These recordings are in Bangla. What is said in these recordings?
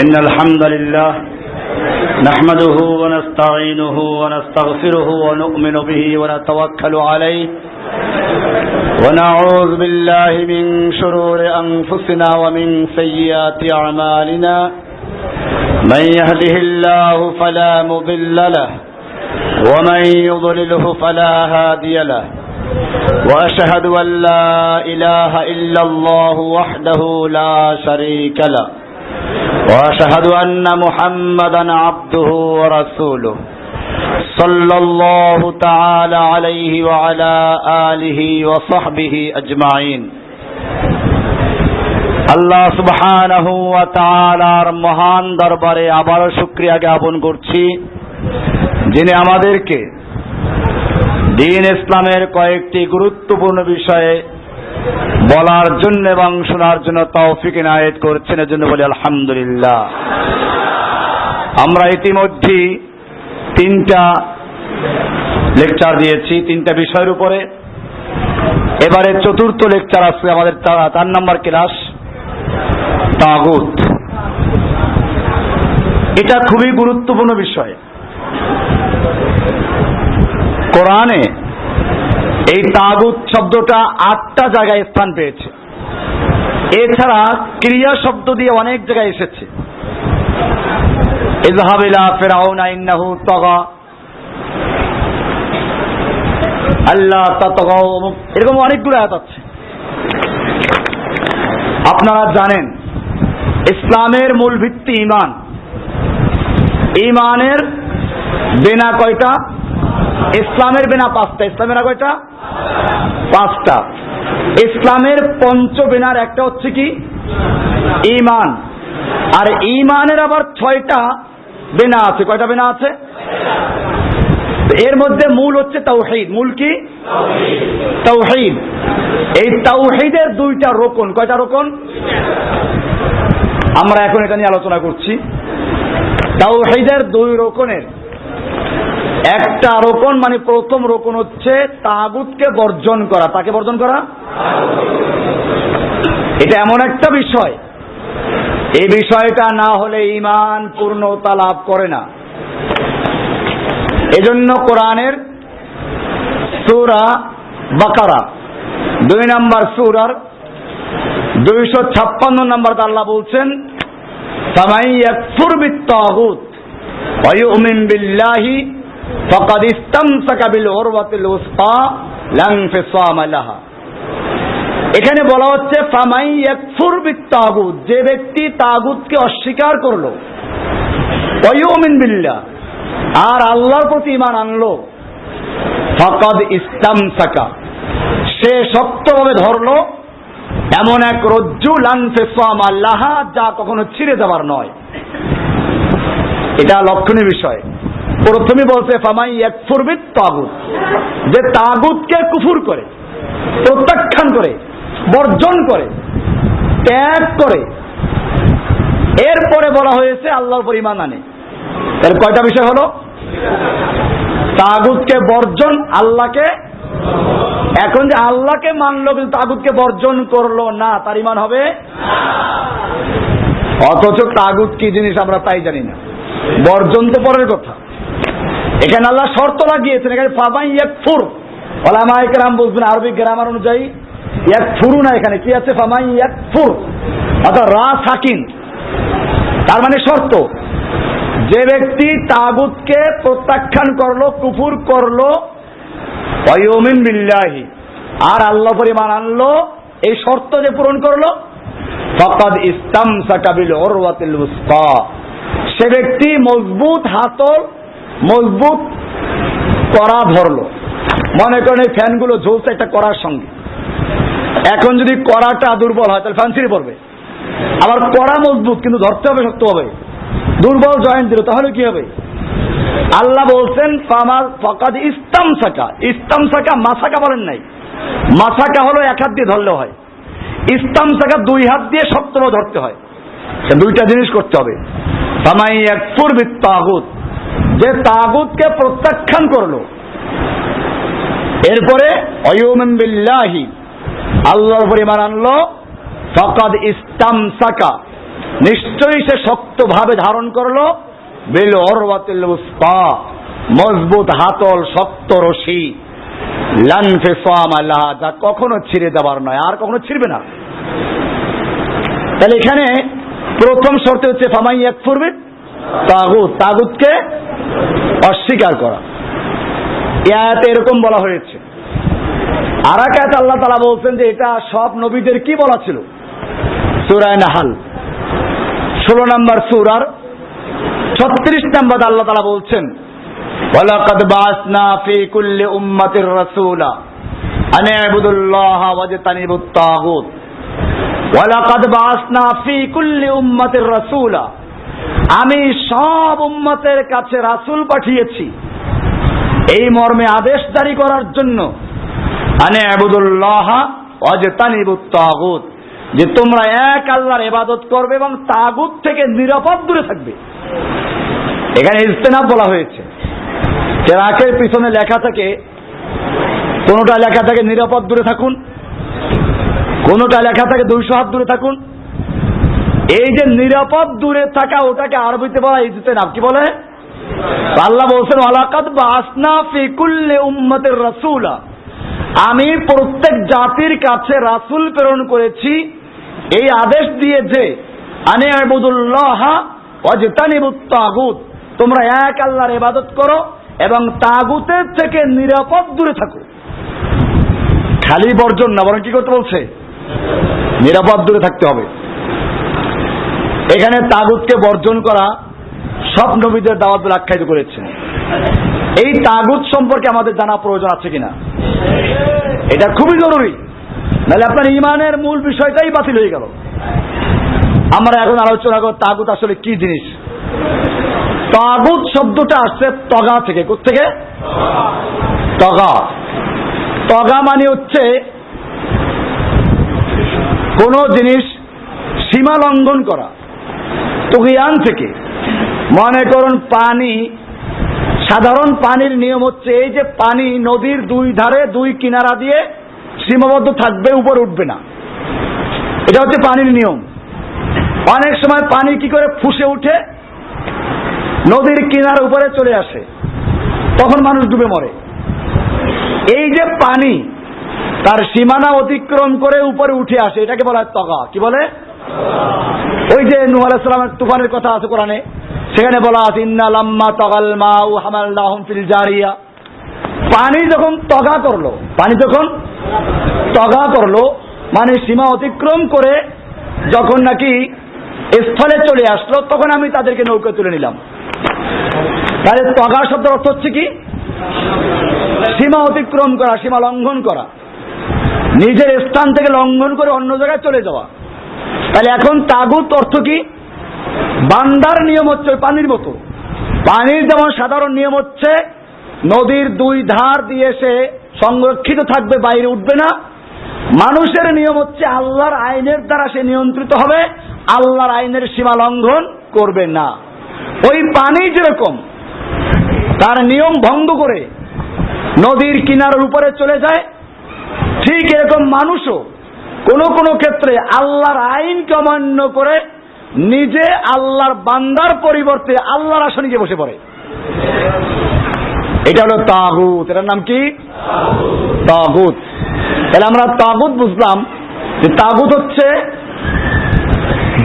إن الحمد لله نحمده ونستعينه ونستغفره ونؤمن به ونتوكل عليه ونعوذ بالله من شرور أنفسنا ومن سيئات أعمالنا من يهده الله فلا مضل له ومن يضلله فلا هادي له وأشهد أن لا إله إلا الله وحده لا شريك له وأشهد أن محمدا عبده ورسوله صلى الله تعالى عليه وعلى آله وصحبه أجمعين আল্লাহ সুবহানাহু ওয়া তাআলার মহান দরবারে আবারও শুকরিয়া জ্ঞাপন করছি, যিনি আমাদেরকে দ্বীন ইসলামের কয়েকটি গুরুত্বপূর্ণ বিষয়ে বলার জন্য এবং শোনার জন্য তৌফিক ইনায়েত করছেন। এর জন্য বলি আলহামদুলিল্লাহ। আমরা ইতিমধ্যে তিনটা লেকচার দিয়েছি, তিনটা বিষয়ের উপরে। এবারে চতুর্থ লেকচার আসছে আমাদের 4 নম্বর ক্লাস, তাগুত। এটা খুবই গুরুত্বপূর্ণ বিষয়। কোরআনে এই তাগুত শব্দটা 8টা জায়গায় স্থান পেয়েছে। এছাড়া ক্রিয়া শব্দ দিয়ে অনেক জায়গায় এসেছে। ইযহাব ইলা ফিরআউনা ইন্নাহু তাগা, আল্লাহ তাতাগাও, এরকম অনেকগুলো আয়াত আছে। আপনারা জানেন ইসলামের মূল ভিত্তি ঈমান। ঈমানের বিনা কয়টা? ইসলামের বিনা 5টা। ইসলামের কয়টা? 5টা। ইসলামের পঞ্চ বিনার একটা হচ্ছে কি? ঈমান। আর ঈমানের আবার 6টা বিনা আছে। কয়টা বিনা আছে? এর মধ্যে মূল হচ্ছে তাওহীদ। মূল কি? তাওহীদ। এই তাওহীদের 2টা রোকন। কয়টা রোকন? আমরা এখন এটা নিয়ে আলোচনা করছি। তাওহীদের 2 রোকনের একটা রোকন, মানে প্রথম রোকন হচ্ছে তাগুতকে বর্জন করা। তাকে বর্জন করা, এটা এমন একটা বিষয়, এই বিষয়টা না হলে ঈমান পূর্ণতা লাভ করে না। এজন্য কোরআনের সূরা বাকারা 2 নম্বর সূরার 256 নম্বর আল্লাহ বলছেন, ফামান ইয়াকফুর বিত-তাগুত ওয়া ইউমিন বিল্লাহি ফাকাদ ইসতামসাকা বিল উরওয়াতিল উসকা লা ইনফিসামা লাহা। এখানে বলা হচ্ছে ফামান ইয়াকফুর বিত-তাগুত, যে ব্যক্তি তাগুতকে অস্বীকার করলো, ওয়া ইউমিন বিল্লাহ, আর আল্লাহর প্রতি ঈমান আনলো, ফাকাদ ইসতামসাকা, সে শক্তভাবে ধরলো এমন এক রজ্জু লা ইনফিসামা লাহা, যা কখনো ছিঁড়ে যাবার নয়। এটা লক্ষণীয় বিষয়। প্রথমে বলছে ফামান ইয়াকফুর বিত-তাগুত, যে তাগুতকে কুফর করে, প্রত্যাখ্যান করে, বর্জন করে, ত্যাগ করে। এরপরে বলা হয়েছে আল্লাহর উপর ঈমান আনে। এর কয়টা বিষয় হলো? তাগুতকে বর্জন, আল্লাহকে। এখন যে আল্লাহকে মানলো কিন্তু তাগুতকে বর্জন করলো না, তার ঈমান হবে? অথচ তাগুত কি জিনিস আমরা তাই জানি না। বর্জন তো পরের কথা। এখানে আল্লাহ শর্ত লাগিয়েছেন, এখানে ফামান ইয়াকফুর। উলামায়ে কেরাম বলছেন আরবি গ্রামার অনুযায়ী ইয়াকফুরু না, এখানে কি আছে? ফামান ইয়াকফুর, অর্থাৎ রা সাকিন। তার মানে শর্ত, যে ব্যক্তি তাগুতকে প্রত্যাখ্যান করলো, কুফর করলো, ওয়া ইউমিন বিল্লাহি, আর আল্লাহর উপর ঈমান আনলো, এই শর্ত যে পূরণ করলো, ফাকাদ ইসতামসাকা বিল উরওয়াতিল উসকা, সে ব্যক্তি মজবুত হাতল, মজবুত কড়া ধরলো। মনে করেন এই ফ্যানগুলো ঝুলছে একটা কড়ার সঙ্গে। এখন যদি কড়াটা দুর্বল হয় তাহলে ফ্যান ছিঁড়ে পড়বে। আবার কড়া মজবুত, কিন্তু ধরতে হবে শক্ত হবে। দুর্বল জয়েন্ট দিল, তাহলে কি হবে? আল্লাহ বলছেন ফাকাদ ইসতামসাকা। ইসতামসাকা মাসাকা বলেন নাই। মাসাকা হলো 1 হাত দিয়ে ধরলে হয়, ইসতামসাকা 2 হাত দিয়ে শক্তভাবে ধরতে হয়। 2টা জিনিস করতে হবে। ফামান ইয়াকফুর বিত-তাগুত, যে তাগুতকে প্রত্যাখ্যান করলো, এরপরে ওয়া ইউমিন বিল্লাহি, আল্লাহর উপর ঈমান আনলো, ফাকাদ ইসতামসাকা, নিশ্চয়ই সে শক্তভাবে ধারণ করলো বিল উরওয়াতিল উসকা, মজবুত হাতল শক্ত রশি, লান ফিসাম লাহা, যা কখনো ছিঁড়ে দেবার নয়, আর কখনো ছিঁড়বে না। তাহলে এখানে প্রথম শর্ত হচ্ছে ফামান ইয়াকফুর বিত তাগুত, তাগুতকে অস্বীকার করা। এই আয়াতে এরকম বলা হয়েছে। আর এক আয়াতে আল্লাহ তাআলা বলছেন যে এটা সব নবীদের কি বলা ছিল, সূরা নাহল 16 নম্বর সূরার 36 নম্বর আল্লাহ তাআলা বলছেন ওয়ালাকাদ বাসনা ফি কুল্লি উম্মাতির রাসূলা আন ইবুদুল্লাহা ওয়াজতানিবুত তাগুত, ওয়ালাকাদ বাসনা ফি কুল্লি উম্মাতির রাসূলা, আমি সব উম্মতের কাছে রাসূল পাঠিয়েছি এই মর্মে আদেশ জারি করার জন্য, আন ইবুদুল্লাহা ওয়াজতানিবুত তাগুত, যে তোমরা এক আল্লাহর ইবাদত করবে এবং তাগুত থেকে নিরাপদ দূরে থাকবে। এখানে ইজতিনাব বলা হয়েছে। কেরাকের পিছনে লেখা থাকে, কোনটা লেখা থাকে নিরাপদ দূরে থাকুন, কোনটা লেখা থাকে 200 হাত দূরে থাকুন। এই যে নিরাপদ দূরে থাকা, ওটাকে আরবিতে বলা ইজতিনাব। কি বলে? আল্লাহ বলছেন ওয়ালাকাদ বাসনা ফি কুল্লি উম্মাতির রাসূলা, আমি প্রত্যেক জাতির কাছে রাসূল প্রেরণ করেছি এই আদেশ দিয়ে যে আনে ইবুদুল্লাহা ওয়াজতানিবুত তাগুত, তোমরা এক আল্লাহর ইবাদত করো এবং তাগুতের থেকে নিরাপদ দূরে থাকো। খালি বর্জন না, বরং কি করতে বলছে? নিরাপদ দূরে থাকতে হবে। এখানে তাগুতকে বর্জন করা সব নবীদের দাওয়াত বলে আখ্যায়িত করেছেন। এই তাগুত সম্পর্কে আমাদের জানা প্রয়োজন আছে কিনা, এটা খুবই জরুরি, নাহলে আপনার ঈমানের মূল বিষয়টাই বাতিল হয়ে গেল। আমরা এখন আলোচনা করব তাগুত আসলে কি জিনিস। তাগুত শব্দটা আসছে তগা থেকে। কোত্থেকে? তগা। তগা মানে হচ্ছে কোন জিনিস সীমা লঙ্ঘন করা, তুগিয়ান থেকে। মনে করুন পানি, সাধারণ পানির নিয়ম হচ্ছে এই যে পানি নদীর দুই ধারে দুই কিনারা দিয়ে সীমাবদ্ধ থাকবে, উপর উঠবে না, এটা হচ্ছে পানির নিয়ম। অনেক সময় পানি কি করে ফুসে উঠে নদীর কিনার উপরে চলে আসে, তখন মানুষ ডুবে মরে। এই যে পানি তার সীমানা অতিক্রম করে উপরে উঠে আসে, এটাকে বলা হয় তগা। কি বলে? ওই যে নূহ আলাইহিস সালামের তুফানের কথা আছে কোরআনে, সেখানে বলা আছে ইন্না লাম্মা তাগাল মাউ হামালনাহুম ফিল জারিয়া, পানি যখন তগা করলো, পানি যখন তগা করলো মানে সীমা অতিক্রম করে যখন নাকি স্থলে চলে আসলো, তখন আমি তাদেরকে নৌকা তুলে নিলাম। তাহলে তগা শব্দের অর্থ হচ্ছে কি? সীমা অতিক্রম করা, সীমা লঙ্ঘন করা, নিজের স্থান থেকে লঙ্ঘন করে অন্য জায়গায় চলে যাওয়া। তাহলে এখন তাগুত অর্থ কি? বান্দার নিয়ম হচ্ছে ওই পানির মতো। পানির যেমন সাধারণ নিয়ম হচ্ছে নদীর দুই ধার দিয়ে সে সংরক্ষিত থাকবে, বাইরে উঠবে না। মানুষের নিয়ম হচ্ছে আল্লাহর আইনের দ্বারা সে নিয়ন্ত্রিত হবে, আল্লাহর আইনের সীমা লঙ্ঘন করবে না। ওই পানি যেরকম তার নিয়ম ভঙ্গ করে নদীর কিনারের উপরে চলে যায়, ঠিক এরকম মানুষও কোন কোন ক্ষেত্রে আল্লাহর আইনকে অমান্য করে নিজে আল্লাহর বান্দার পরিবর্তে আল্লাহর আসনে গিয়ে বসে পড়ে। এটা হলো তাগুত। এটার নাম কি? তাগুত। তাহলে আমরা তাগুত বুঝলাম যে তাগুত হচ্ছে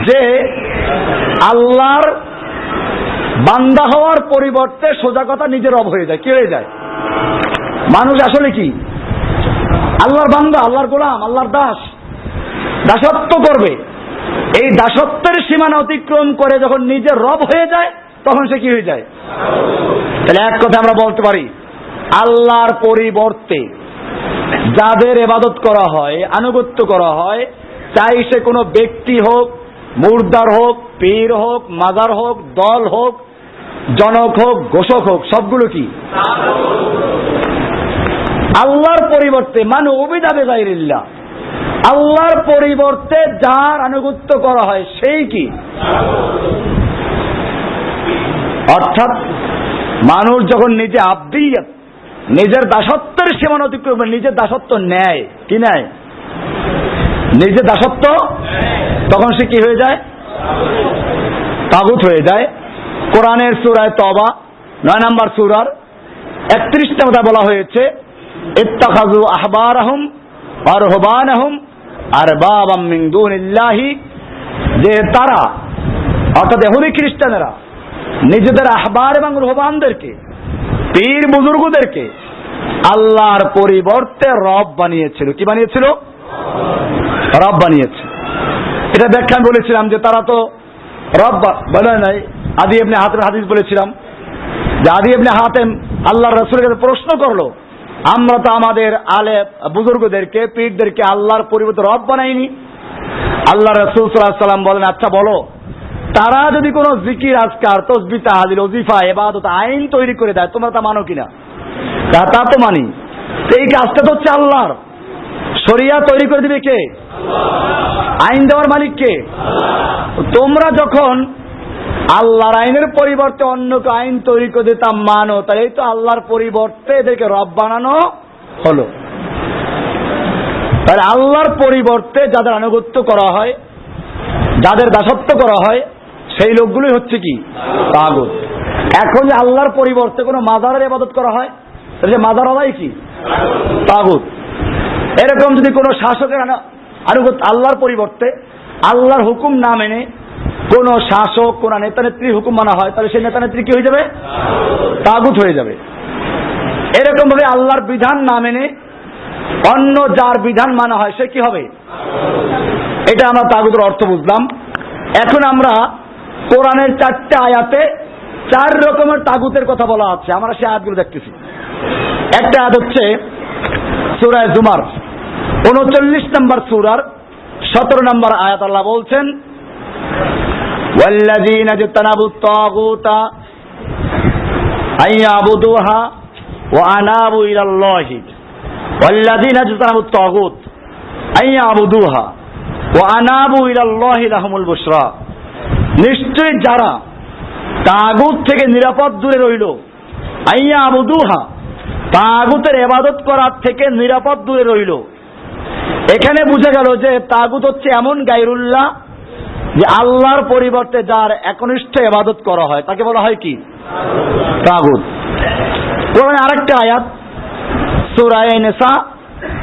যে আল্লাহর বান্দা হওয়ার পরিবর্তে সোজা কথা নিজের রব হয়ে যায়। কি হয়ে যায়? মানুষ আসলে কি? আল্লাহর বান্দা, আল্লাহর গোলাম, আল্লাহর দাস, দাসত্ব করবে। এই দাসত্বের সীমানা অতিক্রম করে যখন নিজের রব হয়ে যায়, তখন সে কি হয়ে যায়? তাহলে এক কথা আমরা বলতে পারি, আল্লাহর পরিবর্তে যাদের ইবাদত করা হয়, আনুগত্য করা হয়, চাই সে কোনো ব্যক্তি হোক, মুর্দার হোক, পীর হোক, মাজার হোক, দল হোক, জনক হোক, ঘোষক হোক, সবগুলো কি? আল্লাহর পরিবর্তে মানে উবিদা বিগাইরিল্লাহ, আল্লাহর পরিবর্তে যার আনুগত্য করা হয় সেই কি? অর্থাৎ মানুষ যখন নিজে আব্দিয়ত, নিজের দাসত্বের সীমানা অতিক্রম, নিজের দাসত্ব নেয়, কি নেয়? নিজের দাসত্ব, তখন সে কি হয়ে যায়? তাগুত হয়ে যায়। কোরআনের সূরায়ে তওবা 9 নম্বর সূরার 31 নম্বরে বলা হয়েছে ইত্তাখাযু আহবারাহুম ওয়া রুহবানাহুম আরবাবাম মিন দুনিল্লাহি, যে তারা অর্থাৎ ইহুদি খ্রিস্টানেরা নিজেদের আহবার এবং রুহবানদেরকে, পীর বুজুর্গদেরকে আল্লাহর পরিবর্তে রব বানিয়েছিল। কি বানিয়েছিল? রব বানিয়েছে। এটা ব্যাখ্যা আমি বলেছিলাম যে তারা তো রব বানায় নাই। আদি ইবনে হাতেম হাদিস বলেছিলাম যে আদি ইবনে হাতেম আল্লাহর রাসূলের কাছে প্রশ্ন করলো, আমরা তো আমাদের আলে বুজুর্গদেরকে, পীরদেরকে আল্লাহর পরিবর্তে রব বানাইনি। আল্লাহ রাসূল সাল্লাল্লাহু আলাইহি ওয়াসাল্লাম বলেন, আচ্ছা বলো, তারা যদি কোনো জিকির, আজকার, তাসবিহ, তাহলিল, ওজিফা, ইবাদত, আইন তৈরি করে দেয়, তোমরা তা মানো কিনা? তা তো মানি। এই কাজটা তো হচ্ছে আল্লাহর। শরিয়া তৈরি করে দিবে কে? আইন দেওয়ার মালিক কে? তোমরা যখন আল্লাহর আইনের পরিবর্তে অন্য আইন তৈরি করে দিতে মানো, তাহলে এই তো আল্লাহর পরিবর্তে এদেরকে রব বানানো হলো। তাহলে আল্লাহর পরিবর্তে যাদের আনুগত্য করা হয়, যাদের দাসত্ব করা হয়, সেই লোকগুলোই হচ্ছে কি? তাগুত। এখন যে আল্লাহর পরিবর্তে কোনো মাজারের ইবাদত করা হয়, তাহলে যে মাজার হলাই কি? তাগুত। এরকম যদি কোনো শাসকের আনুগত্য আল্লাহর পরিবর্তে আল্লাহর হুকুম না মেনে কোন শাসক, কোন নেতা নেত্রীর হুকুম মানা হয়, তাহলে সেই নেতা নেত্রী কি হয়ে যাবে? তাগুত হয়ে যাবে। এরকম ভাবে আল্লাহর বিধান না মেনে অন্য যার বিধান মানা হয়, সে কি হবে? এটা আমরা তাগুতের অর্থ বুঝলাম। এখন আমরা কোরআনের 4টে আয়াতে 4 রকমের তাগুতের কথা বলা আছে। আমরা সেই আয়াতগুলো দেখতেছি। একটা আয়াত হচ্ছে সূরা জুমার 39 নম্বর সূরার 17 নম্বর আয়াত। আল্লাহ বলছেন, ওয়াল্লাযীনা ইজতানাবুত তাগুতা আইয়াবুদুহা ওয়া আনাবু ইলাল্লাহি, ওয়াল্লাযীনা ইজতানাবুত তাগুত আইয়াবুদুহা ওয়া আনাবু ইলাল্লাহি লাহুমুল বুশরা। নিশ্চয় যারা তাগুত থেকে নিরাপদ দূরে রইল, আইয়াবুদুহা, তাগুতের ইবাদত করার থেকে নিরাপদ দূরে রইল। এখানে বুঝা গেল যে তাগুত হচ্ছে এমন গায়রুল্লাহ, যে আল্লাহর পরিবর্তে যার একনিষ্ঠ ইবাদত করা হয়, তাকে বলা হয় কি? তাগুত। কোরআনে আরেকটা আয়াত সূরা নিসা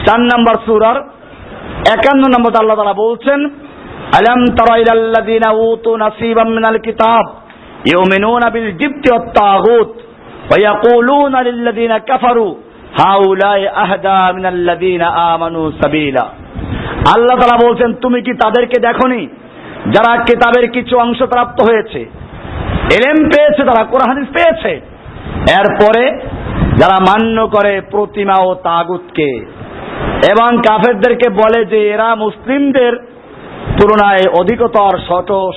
4 নম্বর সূরার 51 নম্বর আল্লাহ তাআলা বলছেন, আলাম তারা ইলাল্লাযীনা উতু নাসীবাম মিনাল কিতাব ইউমিনুনা বিল জিবতি ওয়াত তাগুত ওয়া ইয়াকুলুনা লিল্লাযীনা কাফারু হাউলাই আহদা মিনাল্লাযীনা আমানু সাবিলা। আল্লাহ তাআলা বলছেন, তুমি কি তাদেরকে দেখোনি যারা কিতাবের কিছু অংশ প্রাপ্ত হয়েছে, ইলম পেয়েছে, তারা কোরআন হাদিস পেয়েছে, এরপরে যারা মান্য করে প্রতিমা ও তাগুতকে এবং কাফেরদেরকে বলে যে এরা মুসলিমদের তুলনায় অধিকতর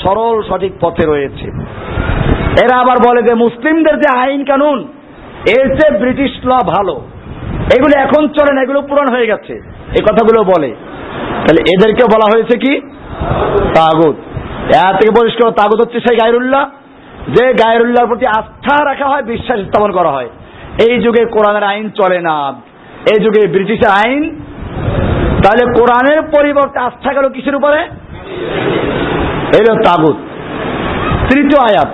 সরল সঠিক পথে রয়েছে। এরা আবার বলে যে মুসলিমদের যে আইন কানুন, এর চেয়ে ব্রিটিশ ল ভালো, এগুলো এখন চলে না, এগুলো পুরান হয়ে গেছে, এই কথাগুলো বলে। তাহলে এদেরকে বলা হয়েছে কি? তাগুত। এর থেকে পরিষ্কার, তাগুত হচ্ছে সেই গায়রুল্লাহ, যে গায়রুল্লাহর প্রতি আস্থা রাখা হয়, বিশ্বাস স্থাপন করা হয়। এই যুগে কোরআনের আইন চলে না, এই যুগে ব্রিটিশের আইন। তাহলে কোরআনের পরিবর্তে আস্থা গেল কিসের উপরে? এলো তাগুত। তৃতীয় আয়াত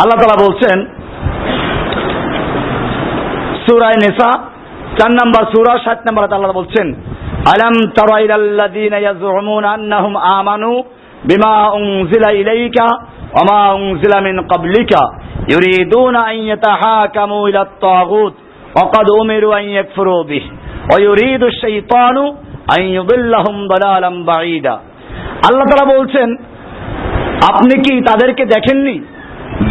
আল্লাহ তাআলা বলছেন সূরা নিসা 4 নম্বর সূরা 60 নম্বর আয়াত। আল্লাহ বলছেন, আলাম তারা ইলাল্লাযীনা ইয়াজউমুনা আন্নাহুম আমানু বিমা উনজিলা ইলাইকা ওয়া মা উনজিলা মিন ক্বাবলিকা ইউরিদুনা আন ইয়াতাহাকামু ইলাত তাগুত ওয়া ক্বাদ উমিরু আন ইয়াকফুরু বিহি ওয়া ইউরিদু আশ-শাইতানু আন ইউদিল্লাহুম দালালাম বাঈদা। আল্লাহ তাআলা বলছেন, আপনি কি তাদেরকে দেখেননি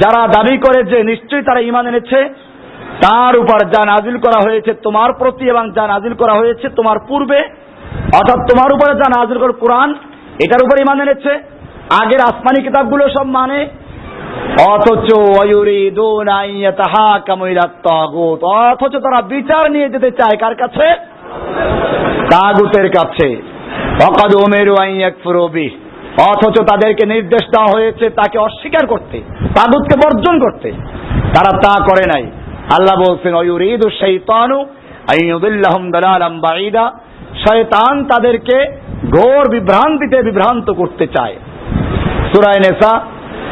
যারা দাবি করে যে নিশ্চয়ই তারা ঈমান এনেছে তার উপর যা নাজিল করা হয়েছে তোমার প্রতি এবং যা নাজিল করা হয়েছে তোমার পূর্বে, অর্থাৎ তোমার উপরে যা নাজিল করা কোরআন, এটার উপর ঈমান এনেছে, আগের আসমানি কিতাবগুলো সব মানে, অথচ ওয়ায়ুরিদুনা আন ইয়াতাহাকামু ইলাত তাগুত, অথচ তারা বিচার নিয়ে যেতে চায় কার কাছে? তাগুতের কাছে। ওয়া ক্বাদ উমিরু আন ইয়াকফুরু বিহি, অথচ তাদেরকে নির্দেশ দেওয়া হয়েছে তাকে অস্বীকার করতে, তাগুতকে বর্জন করতে, তারা তা করে নাই। আল্লাহ বলছেন, ওয়ায়ুরিদু আশ-শাইতানু আন ইউদিল্লাহুম দালালাম বাঈদা, শয়তান তাদেরকে ঘোর বিভ্রান্তিতে বিভ্রান্ত করতে চায়। সূরা নিসা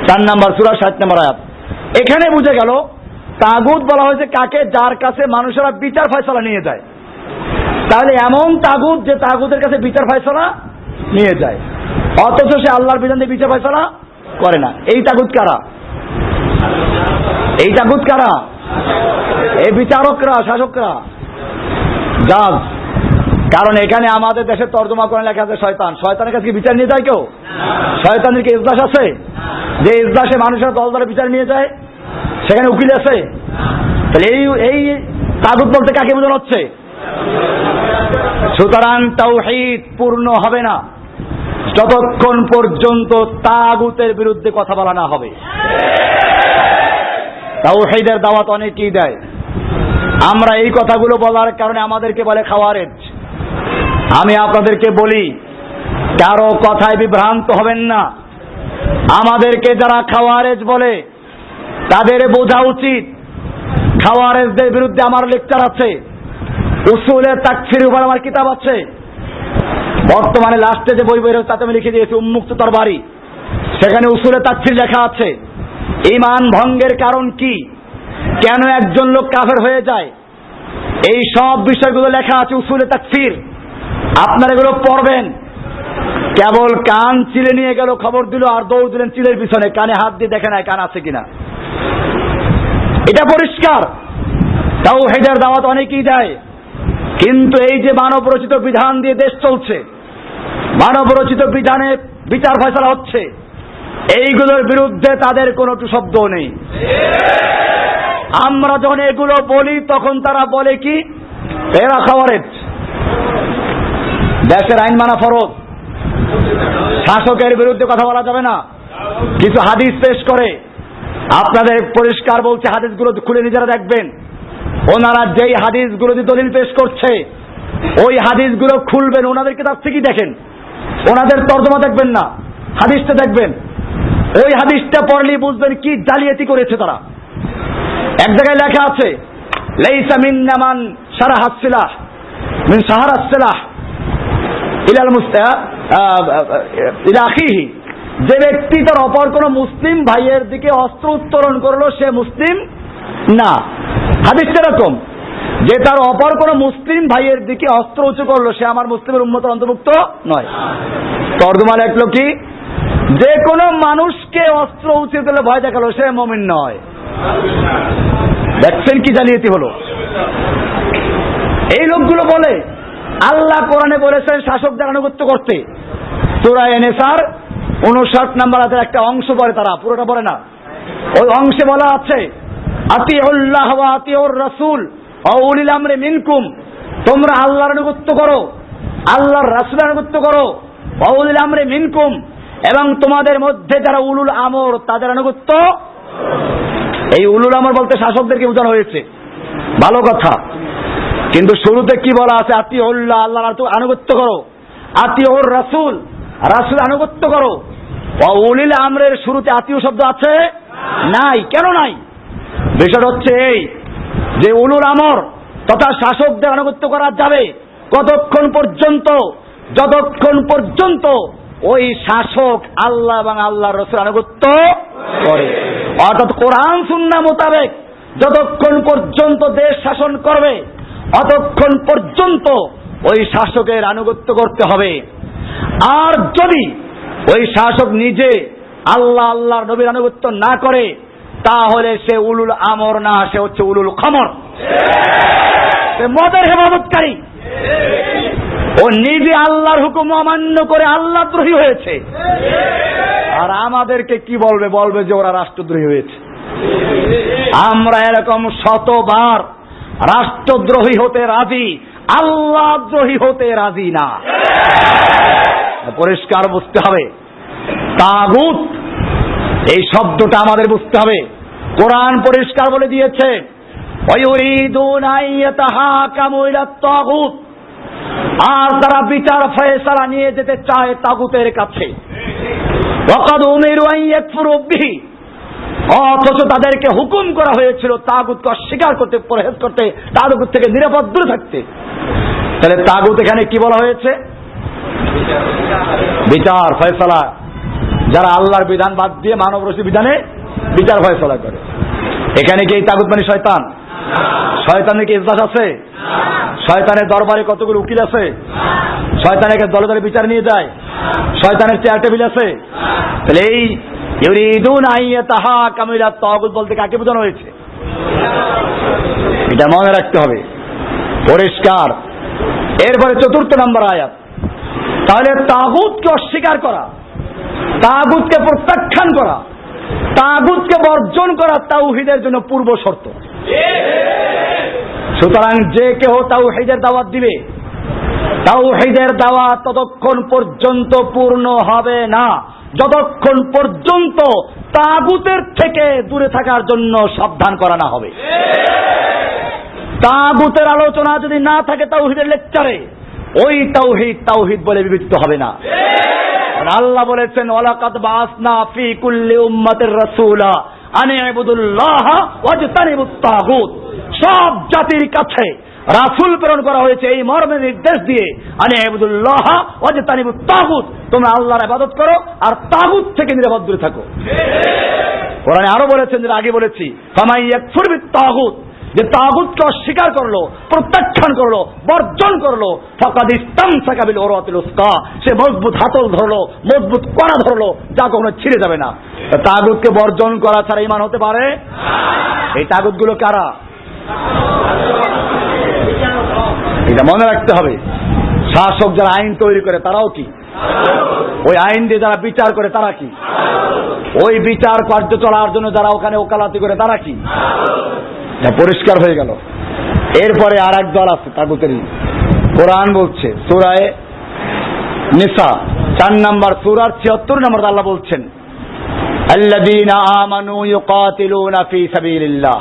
4 নম্বর সূরা 60 নম্বর আয়াত। এখানে বুঝে গেল তাগুত বলা হয়েছে কাকে, যার কাছে মানুষেরা বিচার ফয়সালা নিয়ে যায়। তাহলে এমন তাগুত যে তাগুতের কাছে বিচার ফয়সালা নিয়ে যায়, অথচ সে আল্লাহর বিধান দিয়ে বিচার ফয়সালা করে না। এই তাগুত কারা? এই তাগুত কারা? এই বিচারকরা, শাসকরা, জাজ। কারণ এখানে আমাদের দেশে তর্জমা করে লেখা আছে শয়তান। শয়তানের কাছে কি বিচার নিয়ে যায় কেউ? শয়তানের কি ইজলাস আছে যে ইজলাসে মানুষের দল দলে বিচার নিয়ে যায়? সেখানে উকিল আছে? তাহলে এই তাগুত বলতে কাকে বোঝানো হচ্ছে? সুতরাং তাওহীদ পূর্ণ হবে না যতক্ষণ পর্যন্ত তাগুতের বিরুদ্ধে কথা বলা না হবে। তাওহীদের দাওয়াত অনেকেই দেয়, আমরা এই কথাগুলো বলার কারণে আমাদেরকে বলে খাওয়ারেজ। আমি আপনাদেরকে বলি, কারো কথায় বিভ্রান্ত হবেন না। আমাদেরকে যারা খাওয়ারেজ বলে তাদের বোঝা উচিত, খাওয়ারেজদের বিরুদ্ধে আমার লেকচার আছে, উসুলে তাকফির উপর আমার কিতাব আছে। বর্তমানে লাস্টে যে বই বের হচ্ছে তাতে আমি লিখে দিয়েছি উন্মুক্ত তরবারি, সেখানে উসুলে তাকফির লেখা আছে। ঈমান ভঙ্গের কারণ কি, কেন একজন লোক কাফের হয়ে যায়, এই সব বিষয়গুলো লেখা আছে উসুলে তাকফির। আপনারা এগুলো পড়বেন। কেবল কান চিলে নিয়ে গেল, খবর দিল আর দৌড় দিলেন চিলের পিছনে, কানে হাত দিয়ে দেখে নাই কান আছে কিনা। এটা পরিষ্কার। তাওহীদের দাওয়াত অনেকেই দেয়, কিন্তু এই যে মানব রচিত বিধান দিয়ে দেশ চলছে, মানব রচিত বিধানে বিচার ফয়সালা হচ্ছে, এইগুলোর বিরুদ্ধে তাদের কোনো শব্দ নেই। আমরা যখন এগুলো বলি তখন তারা বলে কি, এরা খাওয়ারেজ, দেশের আইন মানা ফরজ, শাসকের বিরুদ্ধে কথা বলা যাবে না। কিছু হাদিস পেশ করে, আপনাদের পরিষ্কার বলছে, হাদিসগুলো খুলে নিজেরা দেখবেন। ওনারা যেই হাদিসগুলো দিয়ে দলিল পেশ করছে, ওই হাদিসগুলো খুলবেন, ওনাদেরকে তার থেকেই দেখেন, ওনাদের তর্জমা দেখবেন না, হাদিসটা দেখবেন। ওই হাদিসটা পড়লেই বুঝবেন কি জালিয়াতি করেছে তারা। এক জায়গায় লেখা আছে, লাইসা মিন্না মান শারাহাস সিলাহ মিন শাহারাস সিলাহ ইলাল ইলা আখিহি, যে ব্যক্তি তার অপর কোন মুসলিম ভাইয়ের দিকে অস্ত্র উত্তোলন করলো সে মুসলিম না। হাদিসটা এরকম যে তার অপর কোন মুসলিম ভাইয়ের দিকে অস্ত্র উঁচু করলো সে আমার মুসলিমের উম্মতের অন্তর্ভুক্ত নয়। তর্জমা লেখলো কি, যে কোনো মানুষকে অস্ত্র উঁচু করলে ভয় দেখালো সে মুমিন নয়। দেখছেন কি জালিয়াতি হলো। এই লোকগুলো বলে আল্লাহ কোরআনে বলেছেন শাসকদের আনুগত্য করতে। সূরা নিসার 59 নম্বর আয়াতের একটা অংশ পড়ে, তারা পুরোটা পড়ে না। ওই অংশে বলা আছে, আতিউল্লাহ ওয়া আতিউর রাসূল ওয়া উলিল আমরি মিনকুম, তোমরা আল্লাহর আনুগত্য করো, আল্লাহর রাসূলের আনুগত্য করো, ওয়া উলিল আমরি মিনকুম, এবং তোমাদের মধ্যে যারা উলুল আমর তাদের আনুগত্য। এই উলুল আমর বলতে শাসকদেরকে বোঝানো হয়েছে, ভালো কথা। কিন্তু শুরুতে কি বলা আছে, আতিউল্লাহ, আল্লাহর আনুগত্য করো, আতিউর রাসূল, রাসূল আনুগত্য করো, ওয়া উলিল আমরের শুরুতে আতিউ শব্দ আছে? নাই। কেন নাই? বিষয়টা হচ্ছে এই যে উলুল আমর তথা শাসকদের আনুগত্য করা যাবে কতক্ষণ পর্যন্ত, যতক্ষণ পর্যন্ত ওই শাসক আল্লাহ এবং আল্লাহর রাসূল আনুগত্য করে, অর্থাৎ কোরআন সুন্নাহ মোতাবেক যতক্ষণ পর্যন্ত দেশ শাসন করবে অতক্ষণ পর্যন্ত ওই শাসকের আনুগত্য করতে হবে। আর যদি ওই শাসক নিজে আল্লাহ আল্লাহর নবীর আনুগত্য না করে তাহলে সে উলুল আমর না, সে হচ্ছে উলুল খমর, সে মদের হেফাজতকারী। ও নিজে আল্লাহর হুকুম অমান্য করে আল্লাহদ্রোহী হয়েছে। আর আমাদেরকে কি বলবে? বলবে যে ওরা রাষ্ট্রদ্রোহী হয়েছে। আমরা এরকম শতবার রাষ্ট্রদ্রোহী হতে রাজি, আল্লাহদ্রোহী হতে রাজি না। পরিষ্কার বুঝতে হবে। তাগুত এই শব্দটা আমাদের বুঝতে হবে। কোরআন পরিষ্কার বলে দিয়েছে, ওয়ায়ুরিদুনা আইয়াতাহাকামু ইলাত তাগুত, আর তারা বিচার ফয়সালা নিয়ে যেতে চায় তাগুতের কাছে। ওয়াকাদ উমিরু আন ইয়াকফুরু বিহি, অথচ তাদেরকে হুকুম করা হয়েছিল তাগুতকে অস্বীকার করতে, পরহেজ করতে, তাগুত থেকে নিরাপদ দূরে থাকতে। তাহলে তাগুত এখানে কি বলা হয়েছে? বিচার ফয়সালা যারা আল্লাহর বিধান বাদ দিয়ে মানব রশি বিধানে বিচার ফয়সালা করে। এখানে কি এই তাগুত মানে শয়তান? শয়তানের কি ইজলাস আছে? শয়তানের দরবারে কতগুলো উকিল আছে? শয়তানের দলে দলে বিচার নিয়ে যায়? শয়তানের চেয়ার টেবিল আছে? তাহলে এই ইউরিদুনা আইয়াতাহাকামু ইলা তাগুত বলতে কাকে বোঝানো হয়েছে? এটা মনে রাখতে হবে, পরিষ্কার। এরপরে 4 নম্বর আয়াত। তাহলে তাগুতকে অস্বীকার করা, তাগুতকে প্রত্যাখ্যান করা, তাগুতকে বর্জন করা তাওহীদের জন্য পূর্ব শর্ত। সুতরাং যে কেহ তাওহীদের দাওয়াত দিবে, তাওহীদের দাওয়াত ততক্ষণ পর্যন্ত পূর্ণ হবে না যতক্ষণ পর্যন্ত তাগুতের থেকে দূরে থাকার জন্য সাবধান করা না হবে। তাগুতের আলোচনা যদি না থাকে তাওহীদের লেকচারে, ওই তাওহীদ তাওহীদ বলে বিবেচিত হবে না। আল্লাহ বলেছেন, ওয়ালাকাদ বাসনা ফি কুল্লি উম্মাতির রাসূলা আন ইবুদুল্লাহ ওয়াজতানিবুত তাগুত। সব জাতির কাছে রাসূল প্রেরণ করা হয়েছে এই মর্মে নির্দেশ দিয়ে, আন ইবুদুল্লাহ ওয়াজতানিবুত তাগুত, তোমরা আল্লাহর ইবাদত করো আর তাগুত থেকে নিরাপদ দূরে থাকো। কোরআনে আরো বলেছেন, যেটা আগে বলেছি, ফামাই ইয়াকফুর বিত তাগুত, যে তাগুতকে অস্বীকার করলো, প্রত্যাখ্যান করলো, বর্জন করলো, ফাকাদ ইসতামসাকা বিল উরওয়াতিল উসকা, সে মজবুত হাতল ধরলো, মজবুত কড়া ধরলো, যা কখনো ছিঁড়ে যাবে না। তাগুতকে বর্জন করা ছাড়া ঈমান হতে পারে? এই তাগুতগুলো কারা? এটা মনে রাখতে হবে। শাসক যারা আইন তৈরি করে তারাও কি? ওই আইন দিয়ে যারা বিচার করে তারা কি? ওই বিচার কার্য চলার জন্য যারা ওখানে ওকালতি করে তারা কি? পরিষ্কার হয়ে গেল। এরপরে আর এক দল আছে তাগুতেরই। কোরআন বলছে সূরা নিসা 4 নম্বর সূরার 76 নম্বর আল্লাহ বলছেন, আল্লাযীনা আমানু ইউকাতিলুনা ফী সাবিলিল্লাহ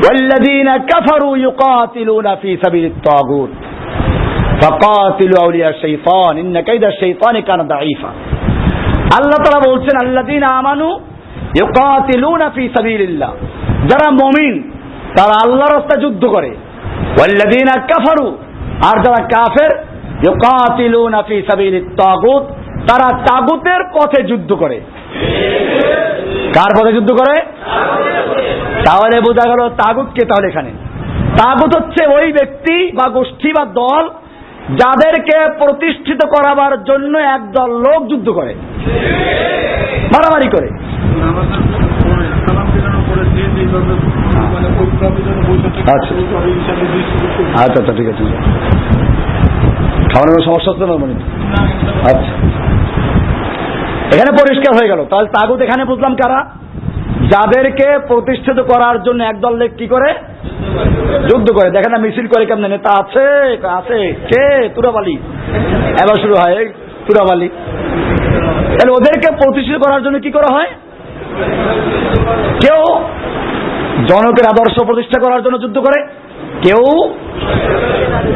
ওয়াল্লাযীনা কাফারু ইউকাতিলুনা ফী সাবিলিত তাগুত ফাকাতিলু আউলিয়া শাইতান ইন্না কাইদা শাইতানি কানা দাঈফা। আল্লাহ তাআলা বলছেন, আল্লাযীনা আমানু ইউকাতিলুনা ফী সাবিলিল্লাহ, যারা মুমিন তারা আল্লাহর রাস্তায় যুদ্ধ করে, ওয়াল্লাযীনা কাফারু, আর যারা কাফের, ইউকাতিলুনা ফী সাবিলিত তাগুত, তারা তাগুতের পথে যুদ্ধ করে। কার পথে যুদ্ধ করে? তাহলে বোঝা গেল তাগুত কে। তাহলে এখানে তাগুত হচ্ছে ওই ব্যক্তি বা গোষ্ঠী বা দল যাদেরকে প্রতিষ্ঠিত করাবার জন্য একদল লোক যুদ্ধ করে, মারামারি করে। আচ্ছা আচ্ছা ঠিক আছে, খাওয়ানোর সমস্যা হচ্ছে না মানে? আচ্ছা, এখানে পরিষ্কার হয়ে গেল। তাহলে তাগুত এখানে বুঝলাম কারা? যাদেরকে প্রতিষ্ঠিত করার জন্য একদল লোক কি করে? যুদ্ধ করে। দেখেন না মিছিল করে কেমন, নেতা আছে আছে কে তুরাবালি, এবার শুরু হয় তুরাবালি। তাহলে ওদেরকে প্রতিষ্ঠিত করার জন্য কি করা হয়? কেউ জনকের আদর্শ প্রতিষ্ঠা করার জন্য যুদ্ধ করে, কেউ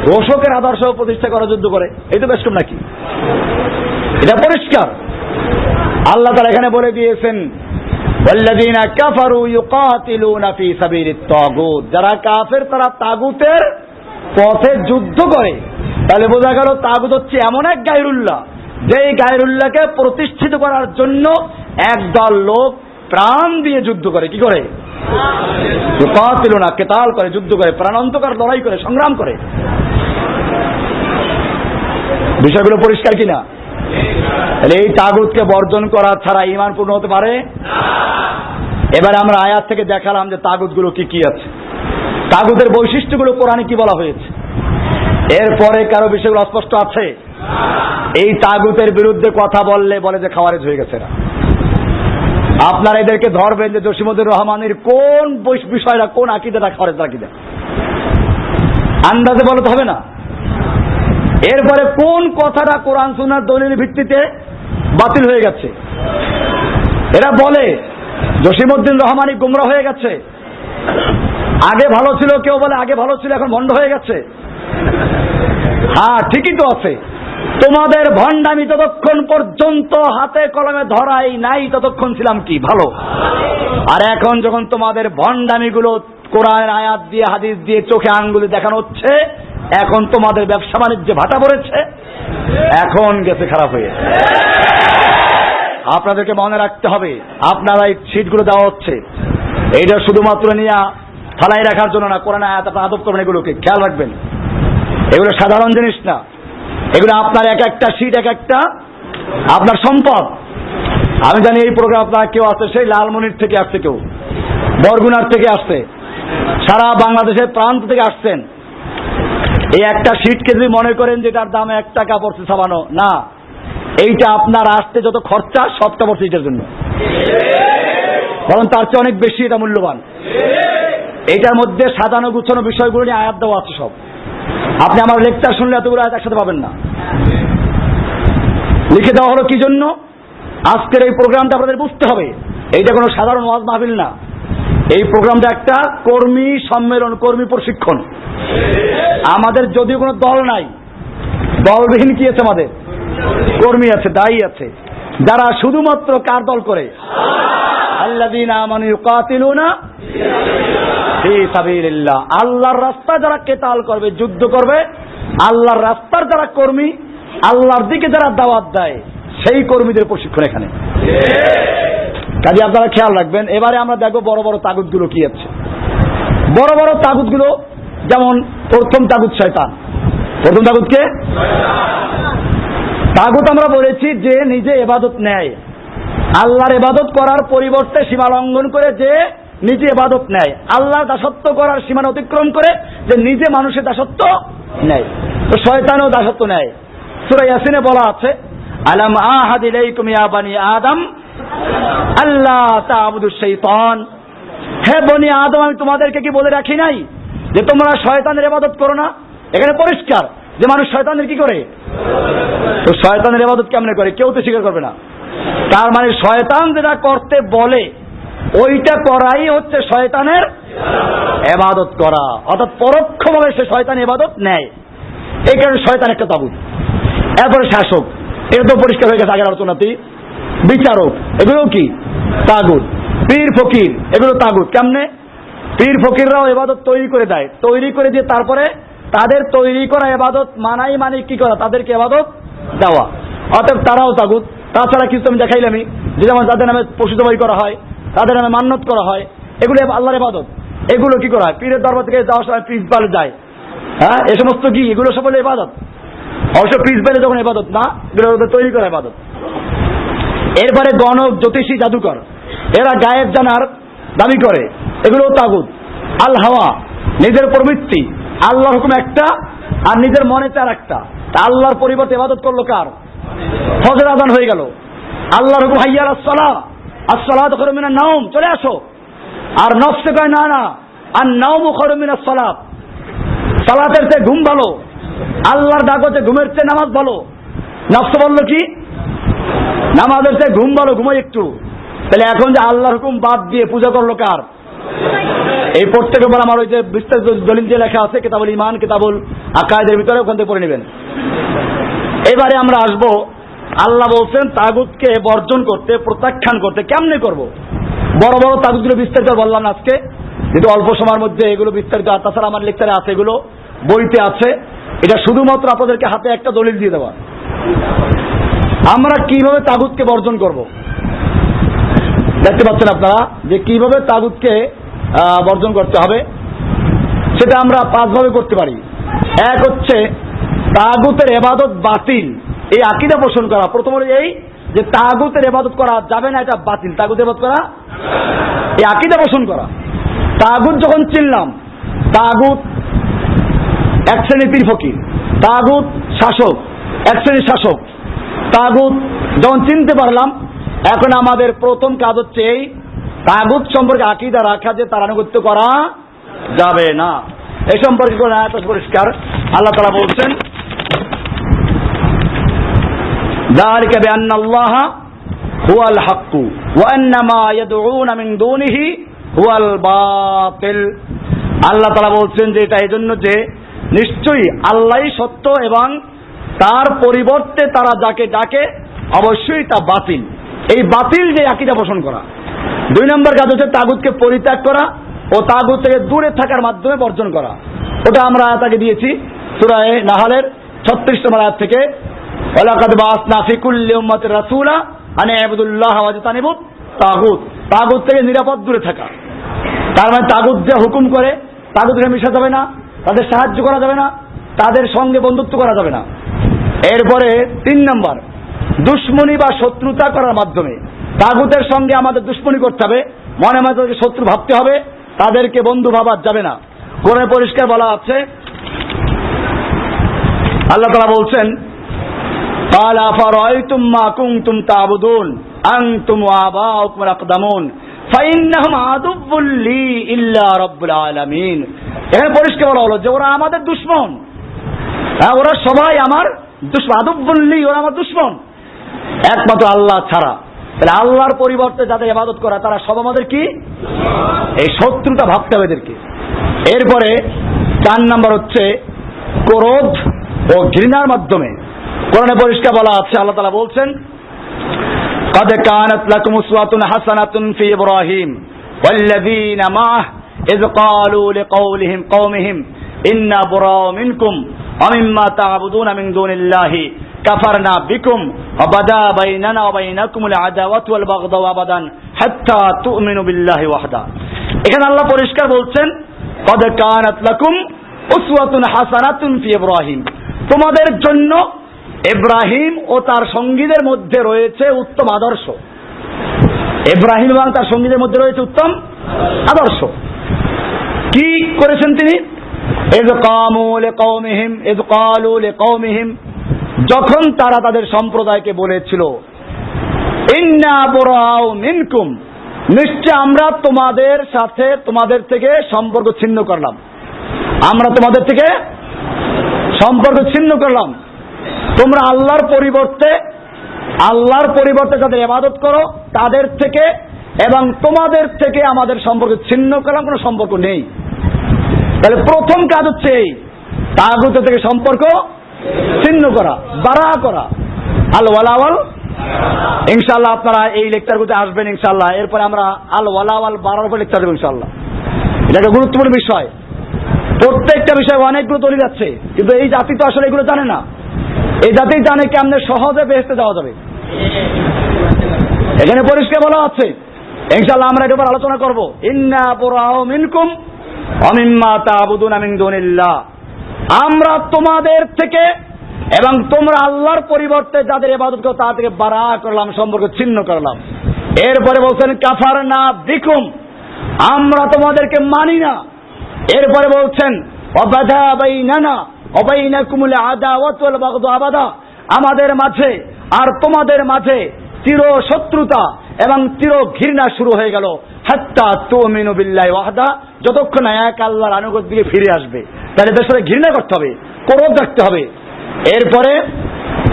ঘোষকের আদর্শ প্রতিষ্ঠা করার যুদ্ধ করে। এই তো বেশ কম নাকি? এটা পরিষ্কার। আল্লাহ তাআলা এখানে বলে দিয়েছেন, ওয়াল্লাযীনা কাফারু ইউকাতিলুনা ফী সাবিলিত তাগুত, যারা কাফের তারা তাগুতের পথে যুদ্ধ করে। তাহলে বোঝা গেল তাগুত হচ্ছে এমন এক গায়রুল্লাহ, যেই গায়রুল্লাহকে প্রতিষ্ঠিত করার জন্য একদল লোক প্রাণ দিয়ে যুদ্ধ করে। কি করে? ইউকাতিলুনা, কিতাল করে, যুদ্ধ করে, প্রাণান্তকর লড়াই করে, সংগ্রাম করে। বিষয়গুলো পরিষ্কার কিনা? তাহলে এই তাগুতকে বর্জন করা ছাড়া ঈমান পূর্ণ হতে পারে? এবার আমরা আয়াত থেকে দেখালাম যে তাগুতগুলো কি কি আছে, তাগুতের বৈশিষ্ট্যগুলো কোরআনে কি বলা হয়েছে। এরপরে কারো বিষয়গুলো অস্পষ্ট আছে? এই তাগুতের বিরুদ্ধে কথা বললে বলে যে খাওয়ারেজ হয়ে গেছে না। আপনারা এদেরকে ধরবেন যে জসিমুদ্দিন রহমানের কোন বিষয়টা, কোন আকীদাটা খাওয়ারেজ আকীদা, আন্দাজে বলতে হবে না। এরপরে কোন কথাটা কোরআন সুন্নাহর দলিলের ভিত্তিতে বাতিল হয়ে গেছে। এরা বলে জসিমুদ্দিন রহমানি গুমরা হয়ে গেছে, আগে ভালো ছিল, কেউ বলে আগে ভালো ছিল এখন ভণ্ড হয়ে গেছে। হ্যাঁ ঠিকই তো আছে, তোমাদের ভণ্ডামি ততক্ষণ পর্যন্ত হাতে কলমে ধরাই নাই ততক্ষণ ছিলাম কি ভালো, আর এখন যখন তোমাদের ভণ্ডামিগুলো কোরআনের আয়াত দিয়ে হাদিস দিয়ে চোখে আঙ্গুলে দেখানো হচ্ছে, এখন তোমাদের ব্যবসা বাণিজ্যে ভাটা পড়েছে, এখন গেছে খারাপ হয়ে। আপনাদেরকে মনে রাখতে হবে, আপনারা এই সিটগুলো দেওয়া হচ্ছে এইটা শুধুমাত্র নিয়ে ফালাই রাখার জন্য না, কোরআন আয়াত আপনারা আদব করবেন, এগুলোকে খেয়াল রাখবেন। এগুলো সাধারণ জিনিস না, এগুলো আপনার এক একটা সিট এক একটা আপনার সম্পদ। আমি জানি এই প্রোগ্রাম আপনারা কেউ আছে সেই লালমনির থেকে আসছে, কেউ বরগুনার থেকে আসছে, সারা বাংলাদেশের প্রান্ত থেকে আসছেন। এই একটা সিটকে যদি মনে করেন যে এটার দাম 1 টাকা পড়ছে ছাপানো, না, এইটা আপনার আসতে যত খরচা সবটা পড়ছে এটার জন্য, কারণ তার চেয়ে অনেক বেশি এটা মূল্যবান। এটার মধ্যে সাজানো গুছানো বিষয়গুলো নিয়ে আয়াত দেওয়া আছে সব। আপনি আমার লেকচার শুনলে এতগুলো আয়াত একসাথে পাবেন না। লিখে দেওয়া হলো কি জন্য? আজকের এই প্রোগ্রামটা আপনাদের বুঝতে হবে, এইটা কোনো সাধারণ ওয়াজ মাহফিল না। এই প্রোগ্রামটা একটা কর্মী সম্মেলন, কর্মী প্রশিক্ষণ। আমাদের যদিও কোনো দল নাই, দলবিহীন কি আছে? আমাদের কর্মী আছে, দায়ী আছে, যারা শুধুমাত্র কার দল করে? আল্লাযীনা আমানু ইউকাতিলুনা ফী সাবিলিল্লাহ। আল্লাহর রাস্তায় যারা কেতাল করবে, যুদ্ধ করবে, আল্লাহর রাস্তার যারা কর্মী, আল্লাহর দিকে যারা দাওয়াত দেয়, সেই কর্মীদের প্রশিক্ষণ এখানে। কাজে আপনারা খেয়াল রাখবেন। এবারে আমরা দেখবো বড় বড় তাগুতগুলো কি আছে। বড় বড় তাগুতগুলো যেমন প্রথম তাগুত শয়তান। প্রথম তাগুতকে তাগুত আমরা বলেছি যে নিজে ইবাদত নেয়, আল্লাহর ইবাদত করার পরিবর্তে সীমা লঙ্ঘন করে যে নিজে ইবাদত নেয়, আল্লাহর দাসত্ব করার সীমা অতিক্রম করে যে নিজে মানুষের দাসত্ব নেয়, তো শয়তানও দাসত্ব নেয়। সূরা ইয়াসিনে বলা আছে, আলাম আহাদ ইলাইকুম ইয়া বানি আদম আল্লাহ তা'বুদুশ শাইতান। হে বনি আদম, আমি তোমাদেরকে কি বলে রাখি নাই যে তোমরা শয়তানের ইবাদত করো না? এখানে পরিষ্কার যে মানুষ শয়তানের কি করে। তো শয়তানের ইবাদত কেমনে করে? কেউ তো স্বীকার করবে না। তার মানে শয়তান যেটা করতে বলে ওইটা করাই হচ্ছে শয়তানের ইবাদত করা, অর্থাৎ পরোক্ষভাবে সে শয়তানের ইবাদত নেয়। এই কারণে শয়তান একটা তাগুত। এরপরে শাসক, এটা তো পরিষ্কার হয়ে গেছে আগের আলোচনাতেই। বিচারক, এগুলো কি তাগুত। পীর ফকির, এগুলো তাগুত। কেমনে? পীর ফকিররাও ইবাদত তৈরি করে দেয়, তৈরি করে দিয়ে তারপরে তাদের তৈরি করা ইবাদত মানাই মানে কি করা? তাদেরকে ইবাদত দেওয়া, অতএব তারাও তাগুত। তাছাড়া কিছু আমি দেখাইলামই যে যেমন যাদের নামে পশু জবাই করা হয়, তাদের নামে মান্নত করা হয়, এগুলো আল্লাহর ইবাদত। এগুলো কি করা হয়? পীরের দরবার থেকে যাওয়ার সময় প্রিন্সিপাল যায়, হ্যাঁ, এ সমস্ত কি এগুলো সব হলো ইবাদত। অবশ্য প্রিন্সিপালে যখন ইবাদত না, এগুলো তৈরি করা ইবাদত। এরপরে গণক, জ্যোতিষী, জাদুকর, এরা গায়েব জানার দাবি করে, এগুলো তাগুত। আল হাওয়া, নিজের প্রবৃত্তি, আল্লাহর হুকুম একটা আর নিজের মনে চার একটা। তা আল্লাহর পরিবর্তে ইবাদত করলো কার? ফজর আযান হয়ে গেল, আল্লাহর হুকুম হাইয়া আলাস সালাহ, আস-সালাতু খায়রুম মিনান নাওম, চলে আসো। আর নফসে কয় না না, আর নাওমু খায়রুম মিনাস সালাত, সালাতের চেয়ে ঘুম ভালো। আল্লাহর ডাক হচ্ছে ঘুমের চেয়ে নামাজ ভালো। নফস বলল কি? নামাজের চেয়ে ঘুম ভালো, ঘুমাই একটু। তাহলে এখন যে আল্লাহর হুকুম বাদ দিয়ে পূজা করলো কার? এই প্রত্যেকের উপর আমার ওই যে বিস্তারিত দলিল যে লেখা আছে কিতাবুল ঈমান, কিতাবুল আকায়েদের ভিতরে, ওখান থেকে পড়ে নেবেন। এবারে আমরা আসবো, আল্লাহ বলছেন তাগুতকে বর্জন করতে, প্রত্যাখ্যান করতে। কেমনে করব? বড় বড় তাগুতগুলো বিস্তারিত বললাম আজকে, যেহেতু অল্প সময়ের মধ্যে এগুলো বিস্তারিত। আর তাছাড়া আমার লেকচারে আছে, এগুলো বইতে আছে। এটা শুধুমাত্র আপনাদেরকে হাতে একটা দলিল দিয়ে দেওয়া। আমরা কিভাবে তাগুতকে বর্জন করব? দেখতে পাচ্ছেন আপনারা যে কিভাবে তাগুতকে বর্জন করতে হবে। সেটা আমরা 5 ভাবে করতে পারি। এক হচ্ছে তাগুতের ইবাদত বাতিল, এই আকীদা পোষণ করা। প্রথম হলো এই যে তাগুতের ইবাদত করা যাবে না, এটা বাতিল। তাগুতের ইবাদত করা, এই আকীদা পোষণ করা। তাগুত যখন চিনলাম, তাগুত এক শ্রেণীর পীর ফকির, তাগুত শাসক এক শ্রেণীর শাসক, তাগুত যখন চিনতে পারলাম, এখন আমাদের প্রথম কাজ হচ্ছে এই তাগুত সম্পর্কে আকীদা রাখা যে তার আনুগত্য করা যাবে না। এই সম্পর্কে কোন আয়াত পরিষ্কার। আল্লাহ তাআলা বলছেন, যালিকা বিআন্নাল্লাহা হুয়াল হাক্কু ওয়া আন্না মা ইয়াদউনা মিন দুনিহি হুয়াল বাতিল। আল্লাহ তাআলা বলছেন যে এটা এজন্য যে নিশ্চয়ই আল্লাহই সত্য এবং তার পরিবর্তে তারা যাকে ডাকে অবশ্যই তা বাতিল। এই বাতিল যে আকীদা পোষণ করা। 2 নম্বর কাজ হচ্ছে তাগুতকে পরিত্যাগ করা ও তাগুত থেকে দূরে থাকার মাধ্যমে বর্জন করা। ওটা আমরা আয়াতকে দিয়েছি সূরা নাহলের 36 নম্বর আয়াত থেকে, ওয়ালাকাদ বাআসনা ফি কুল্লি উম্মাতির রাসূলা আনে আবুদুল্লাহ ওয়াজতানিবুত তাগুত, তাগুত থেকে নিরাপদ দূরে থাকা। তার মানে তাগুত যে হুকুম করে তাগুতকে মিশা যাবে না, তাদের সাহায্য করা যাবে না, তাদের সঙ্গে বন্ধুত্ব করা যাবে না। এরপরে 3 নম্বর, দুশ্মনী বা শত্রুতা করার মাধ্যমে তাগুতের সঙ্গে আমাদের দুশ্মনী করতে হবে, মনে মনে তাদেরকে শত্রু ভাবতে হবে, তাদেরকে বন্ধু ভাবা যাবে না। কোরআনে পরিষ্কার বলা আছে, আল্লাহ তাআলা বলছেন, قال أفرأيتم ما كنتم تعبدون أنتم وآباؤكم الأقدمون فإنهم عدو لي إلا رب العالمين। এখানে পরিষ্কার বলা হলো যে ওরা আমাদের দুশমন, ওরা সবাই আমার দুশমন, আদুব্বুল লি, ওরা আমার দুশমন একমাত্র আল্লাহ ছাড়া। তাহলে আল্লাহর পরিবর্তে যাদের ইবাদত করা তারা সব আমাদের কি, এই শত্রুতা ভাবতে হবে এদেরকে। এরপরে 4 নম্বর হচ্ছে ক্রোধ ও ঘৃণার মাধ্যমে। কোরআনে পরিষ্কার বলা আছে, আল্লাহ তাআলা বলছেন, قد كانت لكم أسوة حسنة في إبراهيم والذين معه إذ قالوا لقومهم إنا براء منكم ومما تعبدون من دون الله كفرنا بكم وبدا بيننا وبينكم العداوة والبغضاء أبدا حتى تؤمنوا بالله وحده। এখানে আল্লাহ পরিষ্কার বলছেন, قد كانت لكم أسوة حسنة في إبراهيم, তোমাদের জন্য ইব্রাহিম ও তার সঙ্গীদের মধ্যে রয়েছে উত্তম আদর্শ। ইব্রাহিম এবং তার সঙ্গীদের মধ্যে রয়েছে উত্তম আদর্শ। কি করেছেন তিনি? ইয ক্বালু লিকওমিহিম, যখন তারা তাদের সম্প্রদায়কে বলেছিল, ইন্না বুরাউ মিনকুম, নিশ্চয় আমরা তোমাদের সাথে তোমাদের থেকে সম্পর্ক ছিন্ন করলাম, আমরা তোমাদের থেকে সম্পর্ক ছিন্ন করলাম। তোমরা আল্লাহর পরিবর্তে যাদের ইবাদত করো তাদের থেকে এবং তোমাদের থেকে আমাদের সম্পর্ক ছিন্ন করলাম, কোনো সম্পর্ক নেই। তাহলে প্রথম কাজ হচ্ছে এই তাগুত থেকে সম্পর্ক ছিন্ন করা, বারা করা, আল ওয়ালা ওয়াল। ইনশাআল্লাহ আপনারা এই লেকচারগুলোতে আসবেন ইনশাআল্লাহ। এরপরে আমরা আল ওয়ালা ওয়াল বারার উপর লেকচার দেব ইনশাআল্লাহ। এটা একটা গুরুত্বপূর্ণ বিষয়। প্রত্যেকটা বিষয় অনেকগুলো দলিল আছে, কিন্তু এই জাতি তো আসলে এগুলো জানে না। এই জাতি জানে কেমনে সহজে বেহেশতে যাওয়া যাবে। এখানে পরিষ্কার বলা আছে, ইনশাআল্লাহ আমরা এর উপর আলোচনা করব। ইন্না বুরাউ মিনকুম ওয়া মিম্মা তা'বুদুনা মিন দুনিল্লাহ, আমরা তোমাদের থেকে এবং তোমরা আল্লাহর পরিবর্তে যাদের ইবাদত করো তা থেকে বারা করলাম, সম্পর্ক ছিন্ন করলাম। এরপরে বলছেন কাফারনা বিকুম, আমরা তোমাদেরকে মানি না। এরপরে বলছেন ওয়াবাদা বাইনানা ওয়া বাইনাকুমুল আদাওয়াতু ওয়াল বাগদা আবাদা, আমাদের মাঝে আর তোমাদের মাঝে চির শত্রুতা এবং চির ঘৃণা শুরু হয়ে গেল, হাত্তা তুমিনু বিল্লাহি ওয়াহদা, যতক্ষণ এক আল্লাহর আনুগত্য দিকে ফিরে আসবে। তাহলে এদের সাথে ঘৃণা করতে হবে, ক্রোধ রাখতে হবে। এরপরে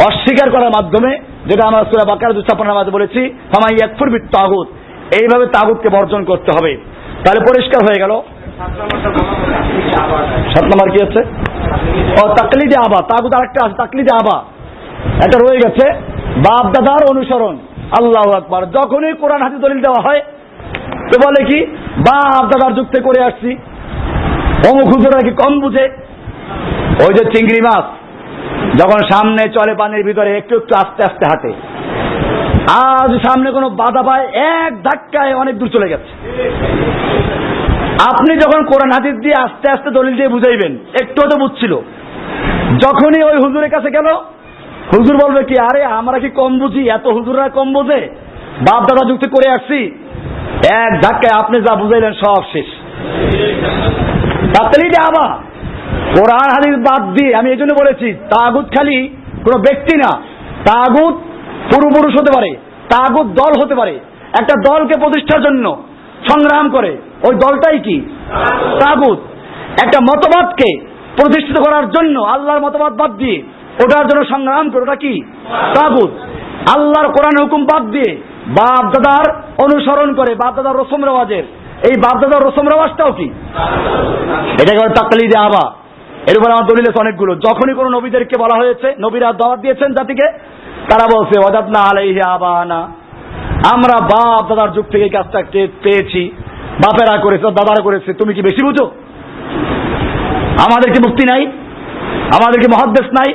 অস্বীকার করার মাধ্যমে, যেটা আমরা সূরা বাকারা 256 মাঝে বলেছি, ফামান ইয়াকফুর বিত তাগুত, এইভাবে তাগুতকে বর্জন করতে হবে। তাহলে পরিষ্কার হয়ে গেল। 7 নম্বর কি আছে? ও তাকলিদে আবা, তাগুত আরেকটা আছে, তাকলিদে আবা, এটা রয়ে গেছে, বাপ দাদার অনুসরণ। আল্লাহু আকবার। যখনই কোরআন হাদিস দলিল দেওয়া হয় তো বলে কি, বাপ দাদার যুক্তে করে আসছি, অমুক হুজুররা কি কম বুঝে। ওই যে চিংড়ি মাছ যখন সামনে চলে পানির ভিতরে, একটু একটু আস্তে আস্তে হাঁটে, আজ সামনে কোনো বাধা পায়, এক ধাক্কায় অনেক দূর চলে গেছে। আপনি যখন কোরআন হাদিস দিয়ে আস্তে আস্তে দলিল দিয়ে বুঝাইবেন, একটু তো বুঝছিল, যখনই ওই হুজুরের কাছে গেল, হুজুর বলবে কি, আরে আমরা কি কম বুঝি, এত হুজুররা কম বোঝে, বাপ দাদা যুক্তি করে আসছি, এক ধাক্কায় আপনি যা বুঝাইলেন সব শেষ। তাকলিদে আবা, কোরআন হাদিস বাদ দিয়ে, আমি এই জন্য বলেছি তাগুত খালি কোনো ব্যক্তি না, তাগুত পূর্বপুরুষ হতে পারে, তাগুত দল হতে পারে। একটা দলকে প্রতিষ্ঠার জন্য সংগ্রাম করে, ওই দলটাই কি তাগুত। একটা মতবাদকে প্রতিষ্ঠিত করার জন্য আল্লাহর মতবাদ বাদ দিয়ে ওটার জন্য সংগ্রাম করে, ওটা কি তাগুত। আল্লাহর কোরআন হুকুম বাদ দিয়ে বাপ দাদার অনুসরণ করে, বাপ দাদার রসম রেওয়াজের, এই বাপ দাদার রসম রেওয়াজটাও কি, এটাকে তাকলিদে আবা। এর উপর আমার দলিল আছে অনেকগুলো। যখনই কোনো নবীদেরকে বলা হয়েছে, নবীরা দাওয়াত দিয়েছেন জাতিকে, তারা বলছে ওয়াজাদনা আলাইহি আবানা, আমরা বাপ দাদার যুগ থেকে এই কাজটা পেয়েছি, বাপেরা করেছে, দাদারা করেছে, তুমি কি বেশি বুঝো? আমাদের কি মুফতি নাই? আমাদের কি মুহাদ্দিস নাই?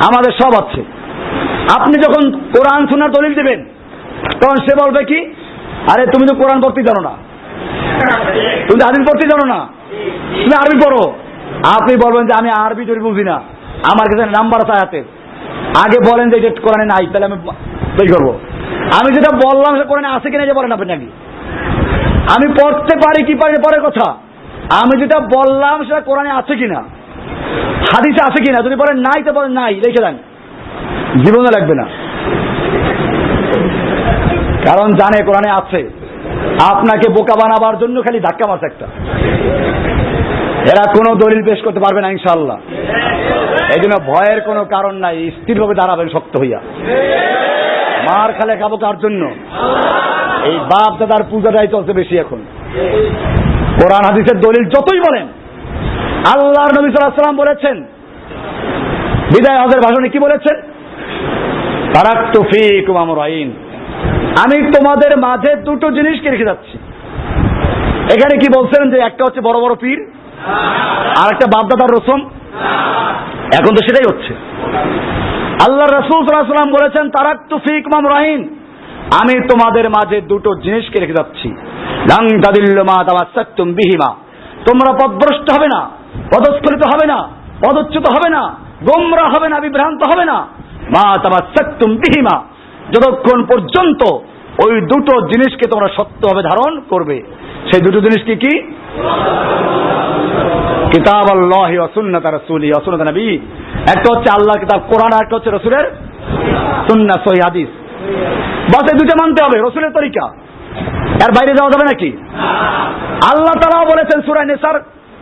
আমাদের সব আছে। আপনি যখন কোরআন সুন্নাহর দলিল দিবেন, তখন সে বলবে কি, আরে তুমি তো কোরআন পড়তে জানো না, তুমি তো হাদিস পড়তে জানো না, তুমি আরবি পড়ো। আপনি বলবেন যে আমি আরবি যদি বুঝি না, আমার কাছে নাম্বার আছে আয়াতের, আগে বলেন যে এটা কোরআনে নাই, তাহলে আমি তৈরি করবো। আমি যেটা বললাম সেটা কোরআনে আছে কিনা যে বলেন আপনি নাকি, আমি পড়তে পারি কি পারি পরের কথা, আমি যেটা বললাম সেটা কোরআনে আছে কিনা, হাদিসে আছে কিনা। যদি বলেন নাই তো বলেন নাই, রেখে দেন, জীবনে লাগবে না। কারণ জানে কোরআনে আছে, আপনাকে বোকা বানাবার জন্য খালি ধাক্কা মারছে একটা। এরা কোনো দলিল পেশ করতে পারবে না ইনশাআল্লাহ। এই জন্য ভয়ের কোনো কারণ নাই, স্থিরভাবে দাঁড়াবেন শক্ত হইয়া। মার খালে খাবো কার জন্য? এই বাপ দাদার পূজাটাই চলছে বেশি এখন। কোরআন হাদিসের দলিল যতই বলেন, আল্লাহর নবী সাল্লাল্লাহু আলাইহি ওয়াসাল্লাম বলেছেন বিদায় হজের ভাষণে, কি বলেছেন? তারাকতু ফীকুম আমরাইন, আমি তোমাদের মাঝে দুটো জিনিসকে রেখে যাচ্ছি। এখানে কি বলছেন যে একটা হচ্ছে বড় বড় পীর, আর একটা বাপদাদার রসম? এখন তো সেটাই হচ্ছে। আল্লাহ রাসূল সাল্লাল্লাহু আলাইহি ওয়াসাল্লাম বলেছেন তারাকতু ফীকুম আমরাইন, আমি তোমাদের মাঝে দুটো জিনিসকে রেখে যাচ্ছি। লান তাদিল্লু মা তামাসসাকতুম বিহিমা, তোমরা পথভ্রষ্ট হবে না, পদস্খলিত হবে না, পদচ্যুত হবে না, গোমরা হবে না, বিভ্রান্ত হবে না। মা তামাসসাকতুম বিহিমা, যতক্ষণ পর্যন্ত ওই দুটো জিনিসকে তোমরা শক্তভাবে ধারণ করবে। সেই দুটো জিনিস কি কি? কিতাব আল্লাহি ওয়া সুন্নাত রাসূলি ওয়া সুন্নাত নবী। একটা হচ্ছে আল্লাহর কিতাব কোরআন, আর একটা হচ্ছে রাসূলের সুন্নাহ সহিহ হাদিস। বাস এই দুটো মানতে হবে, রাসূলের তরিকা, এর বাইরে যাওয়া যাবে নাকি? আল্লাহ তাআলা বলেছেন সূরা নিসার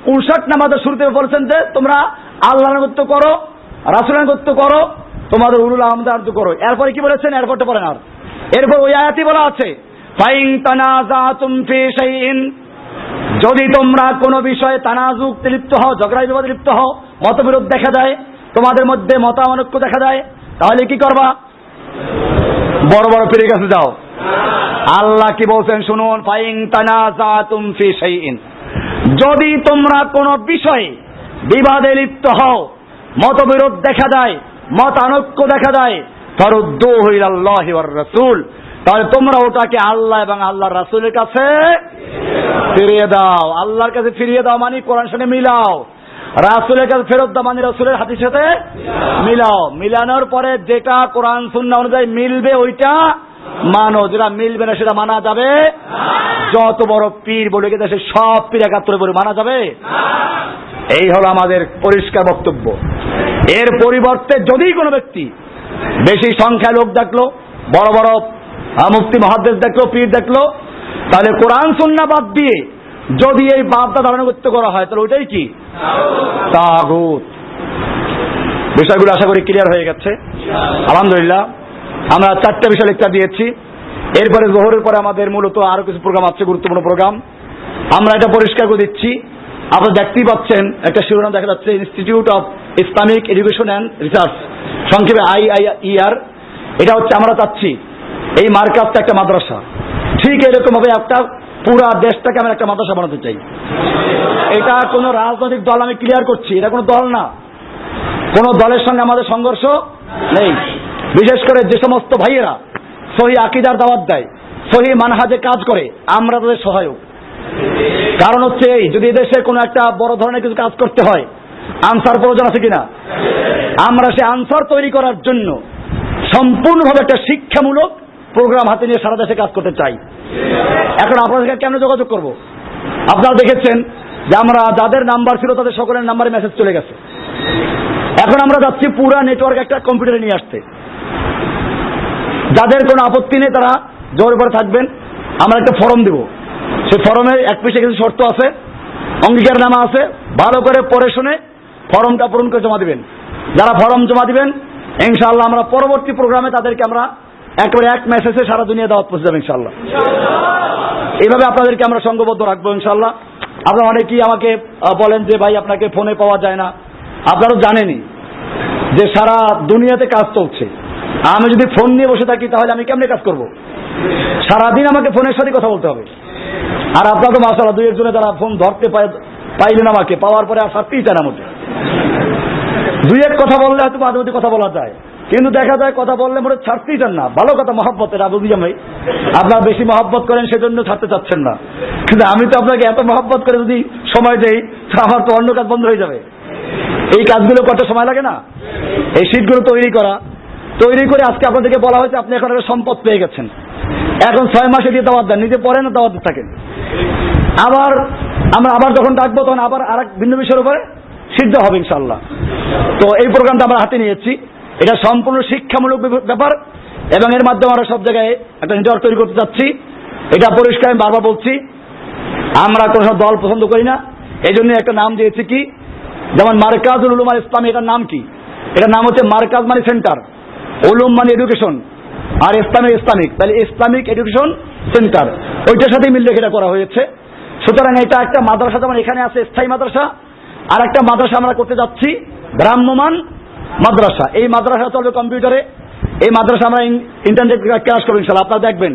59 নামাজের শুরুতে বলেছেন যে তোমরা আল্লাহর আনুগত্য করো, রাসূলের আনুগত্য করো, তোমাদের উলুল আমদের আনুগত্য করো। এরপরে কি বলেছেন? এরপরটা পড়েন। আর এরপর ওই আয়াতই বলা আছে ফাইন তানাযাতুম ফি শাইইন, যদি তোমরা কোনো বিষয়ে তানাজুতে লিপ্ত হও, ঝগড়া বিবাদে লিপ্ত হও, মতবিরোধ দেখা যায়, তোমাদের মধ্যে মতানৈক্য দেখা যায়, তাহলে কি করবা? বড় বড় পীরের কাছে যাও। আল্লাহ কি বলছেন শুনুন, ফাইন তানাযাতুম ফি শাইইন, যদি তোমরা কোনো বিষয়ে বিবাদে লিপ্ত হও, মতবিরোধ দেখা যায়, মতানৈক্য দেখা যায়, ফারুদ্দুহু ইলাল্লাহি ওয়ার রাসূল, তাহলে তোমরা ওটাকে আল্লাহ এবং আল্লাহর রাসূলের কাছে ফিরিয়ে দাও। আল্লাহর কাছে ফিরিয়ে দাও মানে কোরআনের সাথে মিলাও, রাসূলের কাছে ফেরত দাও মানে রাসূলের হাদিসের সাথে মিলাও। মিলানোর পরে যেটা কোরআন সুন্নাহ অনুযায়ী মিলবে ওইটা মানো, যেটা মিলবে না সেটা মানা যাবে। যত বড় পীর বলে গেছে সে সব পীর একাত্তরে বলে মানা যাবে? এই হলো আমাদের পরিষ্কার বক্তব্য। এর পরিবর্তে যদি কোনো ব্যক্তি বেশি সংখ্যায় লোক দেখলো, বড় বড় মুফতি মুহাদ্দিস দেখলো, পীর দেখলো, তাহলে কোরআন সুন্নাহ বাদ দিয়ে যদি এই বাপদা ধারণাগত করা হয় তাহলে ওইটাই কি? তাগুত। বিষয়গুলো আশা করি ক্লিয়ার হয়ে গেছে আলহামদুলিল্লাহ। আমরা 4টা বিষয় লেকচার দিয়েছি। এরপরে জোহরের পরে আমাদের মূলত আরো কিছু প্রোগ্রাম আছে, গুরুত্বপূর্ণ প্রোগ্রাম। আমরা এটা পরিষ্কার করে দিচ্ছি, আপনারা দেখতেই পাচ্ছেন একটা শিরোনাম দেখা যাচ্ছে, institute of Islamic education and research, সংক্ষেপে IIER। এটা হচ্ছে আমরা চাচ্ছি এই মার্কাজটা একটা মাদ্রাসা, ঠিক এরকম ভাবে একটা পুরা দেশটাকে আমরা একটা মাদ্রাসা বানাতে চাই। এটা কোনো রাজনৈতিক দল, আমি ক্লিয়ার করছি, এটা কোনো দল না, কোন দলের সঙ্গে আমাদের সংঘর্ষ নেই। বিশেষ করে যে সমস্ত ভাইয়েরা সহি আকীদার দাওয়াত দেয়, সহি মানহাজে কাজ করে, আমরা তাদের সহায়ক। কারণ হচ্ছে এই, যদি এদেশে কোনো একটা বড় ধরনের কিছু কাজ করতে হয়, আনসার প্রয়োজন আছে কিনা? আমরা সে আনসার তৈরি করার জন্য সম্পূর্ণভাবে একটা শিক্ষামূলক প্রোগ্রাম হাতে নিয়ে সারা দেশে কাজ করতে চাই। এখন আপনাদের সাথে কেন যোগাযোগ করব? আপনারা দেখেছেন যে আমরা যাদের নাম্বার ছিল তাদের সকলের নাম্বারে মেসেজ চলে গেছে। এখন আমরা যাচ্ছি পুরা নেটওয়ার্ক একটা কম্পিউটারে নিয়ে আসতে। যাদের কোনো আপত্তি নেই তারা জোর করে থাকবেন। আমরা একটা ফর্ম দেব, সেই ফর্মে এক পেশে কিছু শর্ত আছে, অঙ্গীকারনামা আছে, ভালো করে পড়ে শুনে ফর্মটা পূরণ করে জমা দিবেন। যারা ফর্ম জমা দিবেন ইনশাআল্লাহ আমরা পরবর্তী প্রোগ্রামে তাদেরকে আমরা একেবারে এক মেসেজে সারা দুনিয়া দাওয়াত পৌঁছে যাবে ইনশাআল্লাহ। এইভাবে আপনাদেরকে আমরা সংঘবদ্ধ রাখবো ইনশাআল্লাহ। আপনারা অনেকেই আমাকে বলেন যে ভাই আপনাকে ফোনে পাওয়া যায় না। আপনারা জানেনই যে সারা দুনিয়াতে কাজ চলছে, আমি যদি ফোন নিয়ে বসে থাকি তাহলে আমি কেমনে কাজ করব? সারাদিন আমাকে ফোনের সাথে কথা বলতে হবে। আর আপনারা তো মাশাআল্লাহ দুই একজনে যারা ফোন ধরতে পাইলেন আমাকে, পাওয়ার পরে আর ছাড়তেই চায় না মোটে। দুই এক কথা বললে হয়তো মাঝে মধ্যে কথা বলা যায়, কিন্তু দেখা যায় কথা বললে মনে ছাড়তেই চান না। ভালো কথা, মহব্বত, এটা বুঝলাম ভাই, আপনারা বেশি মহব্বত করেন সেজন্য ছাড়তে চাচ্ছেন না, কিন্তু আমি তো আপনাকে এত মহব্বত করে যদি সময় দেই তো আমার তো অন্য কাজ বন্ধ হয়ে যাবে। এই কাজগুলো করতে সময় লাগে না? এই শীটগুলো তৈরি করে আজকে আপনাদেরকে বলা হয়েছে আপনি এখন একটা সম্পদ পেয়ে গেছেন, এখন 6 মাসে দিয়ে দাওয়াত দেন, নিজে পড়েন না দাওয়াত থাকেন। আমরা আবার যখন ডাকবো তখন আবার আরেক ভিন্ন বিষয়ের উপরে সিদ্ধ হবে ইনশাআল্লাহ। তো এই প্রোগ্রামটা আমরা হাতে নিয়েছি, এটা সম্পূর্ণ শিক্ষামূলক ব্যাপার এবং এর মাধ্যমে আমরা সব জায়গায় একটা নেটওয়ার্ক তৈরি করতে চাচ্ছি। এটা পরিষ্কার আমি বারবার বলছি, আমরা কোনো দল পছন্দ করি না, এই জন্য একটা নাম দিয়েছি কি, যেমন মার্কাজুল উলুম আল ইসলামী, এটার নাম কি? এটার নাম হচ্ছে মার্কাজ মানে সেন্টার, উলুম মানে এডুকেশন, আর ইসলামিক, তাহলে ইসলামিক এডুকেশন সেন্টার, ওইটার সাথে মিল রেখে এটা করা হয়েছে। সুতরাং এটা একটা মাদ্রাসা, যেমন এখানে আছে স্থায়ী মাদ্রাসা, আর একটা মাদ্রাসা আমরা করতে যাচ্ছি ভ্রাম্যমান মাদ্রাসা। এই মাদ্রাসা চলবে কম্পিউটারে, এই মাদ্রাসা আমরা ইন্টারনেট ক্লাস করবো ইনশাআল্লাহ। আপনারা দেখবেন,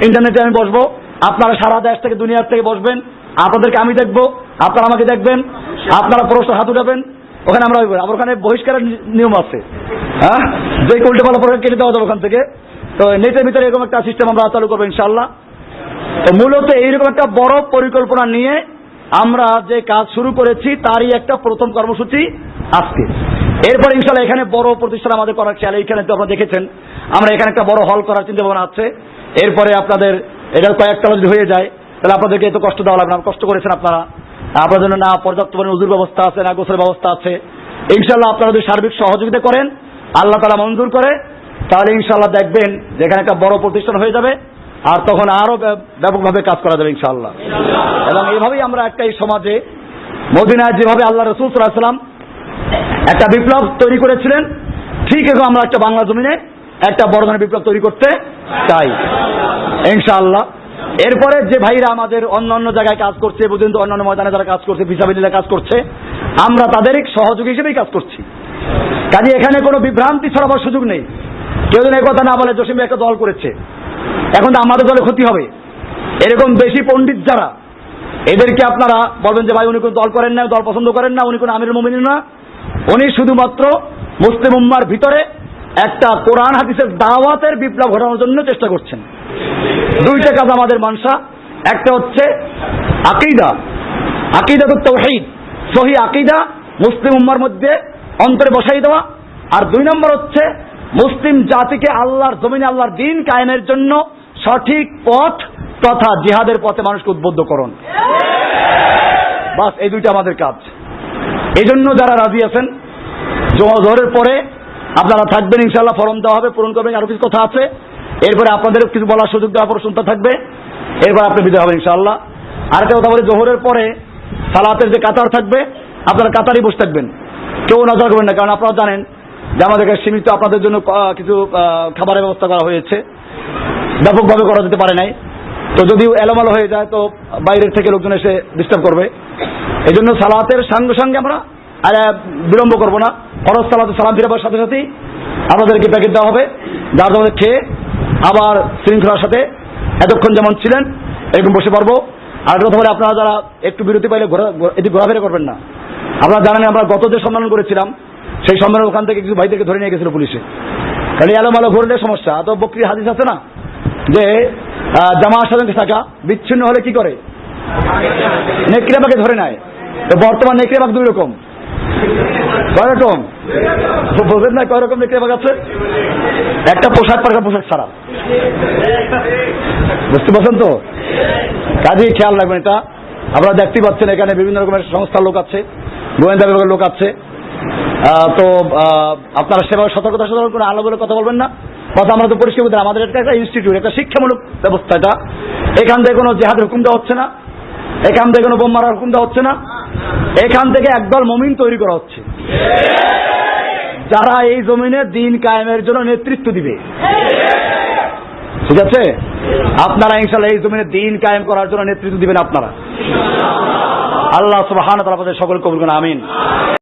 ইন্টারনেটে আমি বসবো, আপনারা সারা দেশ থেকে দুনিয়ার থেকে বসবেন, আপনাদেরকে আমি দেখবো, আপনারা আমাকে দেখবেন, আপনারা প্রশ্ন হাত উঠাবেন, ওখানে আমরা আবার ওখানে বহিষ্কারের নিয়ম আছে, হ্যাঁ, যে উল্টে পাল্টা প্রশ্ন কেটে দেওয়া যাবে ওখান থেকে। তো নেটের ভিতরে এরকম একটা সিস্টেম আমরা চালু করবো ইনশাআল্লাহ। তো মূলত এইরকম একটা বড় পরিকল্পনা নিয়ে আমরা যে কাজ শুরু করেছি তারই একটা প্রথম কর্মসূচি আজকে। এরপর ইনশাআল্লাহ এখানে বড় প্রতিষ্ঠান আমাদের করার খেয়াল, এইখানে তো আপনারা দেখেছেন আমরা এখানে একটা বড় হল করার চিন্তা ভাবনা আছে। এরপরে আপনাদের এটা কয়েকতলা যদি হয়ে যায় তাহলে আপনাদেরকে এত কষ্ট দেওয়া লাগবে না, কষ্ট করেছেন আপনারা, আপনাদের জন্য না পর্যাপ্ত পরিমাণে উজুর ব্যবস্থা আছে, না গোসলের ব্যবস্থা আছে। ইনশাআল্লাহ আপনারা যদি সার্বিক সহযোগিতা করেন, আল্লাহ তাআলা মঞ্জুর করে, তাহলে ইনশাআল্লাহ দেখবেন যেখানে একটা বড় প্রতিষ্ঠান হয়ে যাবে, আর তখন আরো ব্যাপকভাবে কাজ করা যাবে ইনশাআল্লাহ। এবং এইভাবেই আমরা একটা এই সমাজে মদিনায় যেভাবে আল্লাহ রাসূল সাল্লাল্লাহু আলাইহি ওয়াসাল্লাম একটা বিপ্লব তৈরি করেছিলেন, ঠিক এরকম আমরা একটা বাংলা জমিনে একটা বড় ধরনের বিপ্লব তৈরি করতে চাই ইনশাআল্লাহ। এরপরে যে ভাইরা আমাদের অন্য জায়গায় কাজ করছে, পর্যন্ত অন্যান্য ময়দানে যারা কাজ করছে, ফিসাবিলিল্লাহ কাজ করছে, আমরা তাদের সহযোগী হিসেবেই কাজ করছি। কাজে এখানে কোনো বিভ্রান্তি ছড়াবার সুযোগ নেই। কেউ যেন এই কথা না বলে জসিম ভাই একটা দল করেছে, এখন তো আমাদের দলে ক্ষতি হবে, এরকম বেশি পণ্ডিত যারা, এদেরকে আপনারা বলবেন যে ভাই উনি কোনো দল করেন না, দল পছন্দ করেন না, উনি কোনো আমিরুল মুমিনিন না, উনি শুধুমাত্র মুসলিম উম্মার ভিতরে একটা কোরআন হাদিসের দাওয়াতের বিপ্লব ঘটানোর জন্য চেষ্টা করছেন। দুইটা কাজ আমাদের মানসা, একটা হচ্ছে আকীদাতুত তাওহীদ, সহিহ আকীদা মুসলিম উম্মার মধ্যে অন্তরে বসাই দেওয়া, আর 2 নম্বর হচ্ছে মুসলিম জাতিকে আল্লাহর জমিনে আল্লাহর দ্বীন কায়েমের জন্য সঠিক পথ তথা জিহাদের পথে মানুষকে উদ্বুদ্ধ করুন। বাস এই দুইটা আমাদের কাজ। এই জন্য যারা রাজি আছেন জোহরের পরে আপনারা থাকবেন ইনশাআল্লাহ, ফরম দেওয়া হবে, পূরণ করবেন, আরো কিছু কথা আছে, এরপরে আপনাদের কিছু বলার সুযোগ দেওয়া পরে শুনতে থাকবে, এরপর আপনি বিদায় হবেন ইনশাআল্লাহ। আরেকটা কথা বলি, জোহরের পরে সালাতের যে কাতার থাকবে আপনারা কাতারই বসে থাকবেন, কেউ নজর করবেন না, কারণ আপনারা জানেন যে আমাদের কাছে সীমিত আপনাদের জন্য কিছু খাবারের ব্যবস্থা করা হয়েছে, ব্যাপকভাবে করা যেতে পারে নাই। তো যদি এলোমেলো হয়ে যায় তো বাইরের থেকে লোকজন এসে ডিস্টার্ব করবে, এই জন্য সালাতের সঙ্গে সঙ্গে আমরা বিলম্ব করবো না, ফরজ সালাতে সালাম ফিরাবার সাথে সাথেই আপনাদেরকে প্যাকেট দেওয়া হবে, যার জন্য খেয়ে আবার শৃঙ্খলার সাথে এতক্ষণ যেমন ছিলেন এরকম বসে পারবো। আর কথা বলে আপনারা যারা একটু বিরতি পাইলে এদিকে ঘোরাফেরা করবেন না। আপনারা জানেন আমরা গত যে সম্মেলন করেছিলাম সেই সম্মেলন ওখান থেকে কিছু ভাইদেরকে ধরে নিয়ে গেছিল পুলিশে, কারণ এলোমেলো ঘুরলে সমস্যা। তো বকরি হাদিস আছে না যে জামাআর সাথে থাকা বিচ্ছিন্ন হলে কি করে, নেকড়েবাকে ধরে নেয়। তো বর্তমান নেকড়েবাগ 2 রকম, কয় রকম বোঝেন না? কয় রকম নেকড়েবাগ আছে? একটা পোশাক পাল্টা পোশাক ছাড়া, বুঝতে পারছেন তো? কাজেই খেয়াল রাখবেন এটা। আপনারা দেখতে পাচ্ছেন এখানে বিভিন্ন রকমের সংস্থার লোক আছে, গোয়েন্দা বিভাগের লোক আছে। তো আপনারা সেভাবে সতর্কতা সতর্ক করে আলো বলে কথা বলবেন না। কথা আমরা তো পরিষ্কার বলতে, আমাদের একটা ইনস্টিটিউট, একটা শিক্ষামূলক ব্যবস্থা এটা। এখান থেকে কোনো জেহাদের হুকুম দেওয়া হচ্ছে না, এখান থেকে কোনো বোম মারার হুকুম দেওয়া হচ্ছে না, এখান থেকে একদল মুমিন তৈরি করা হচ্ছে যারা এই জমিনে দ্বীন কায়েমের জন্য নেতৃত্ব দিবে। ঠিক আছে? আপনারা ইনশাআল্লাহ এই জমিনে দ্বীন কায়েম করার জন্য নেতৃত্ব দিবেন আপনারা। আল্লাহ সুবহানাহু ওয়া তাআলা আপনাদের সকল কবুল করুন, আমিন।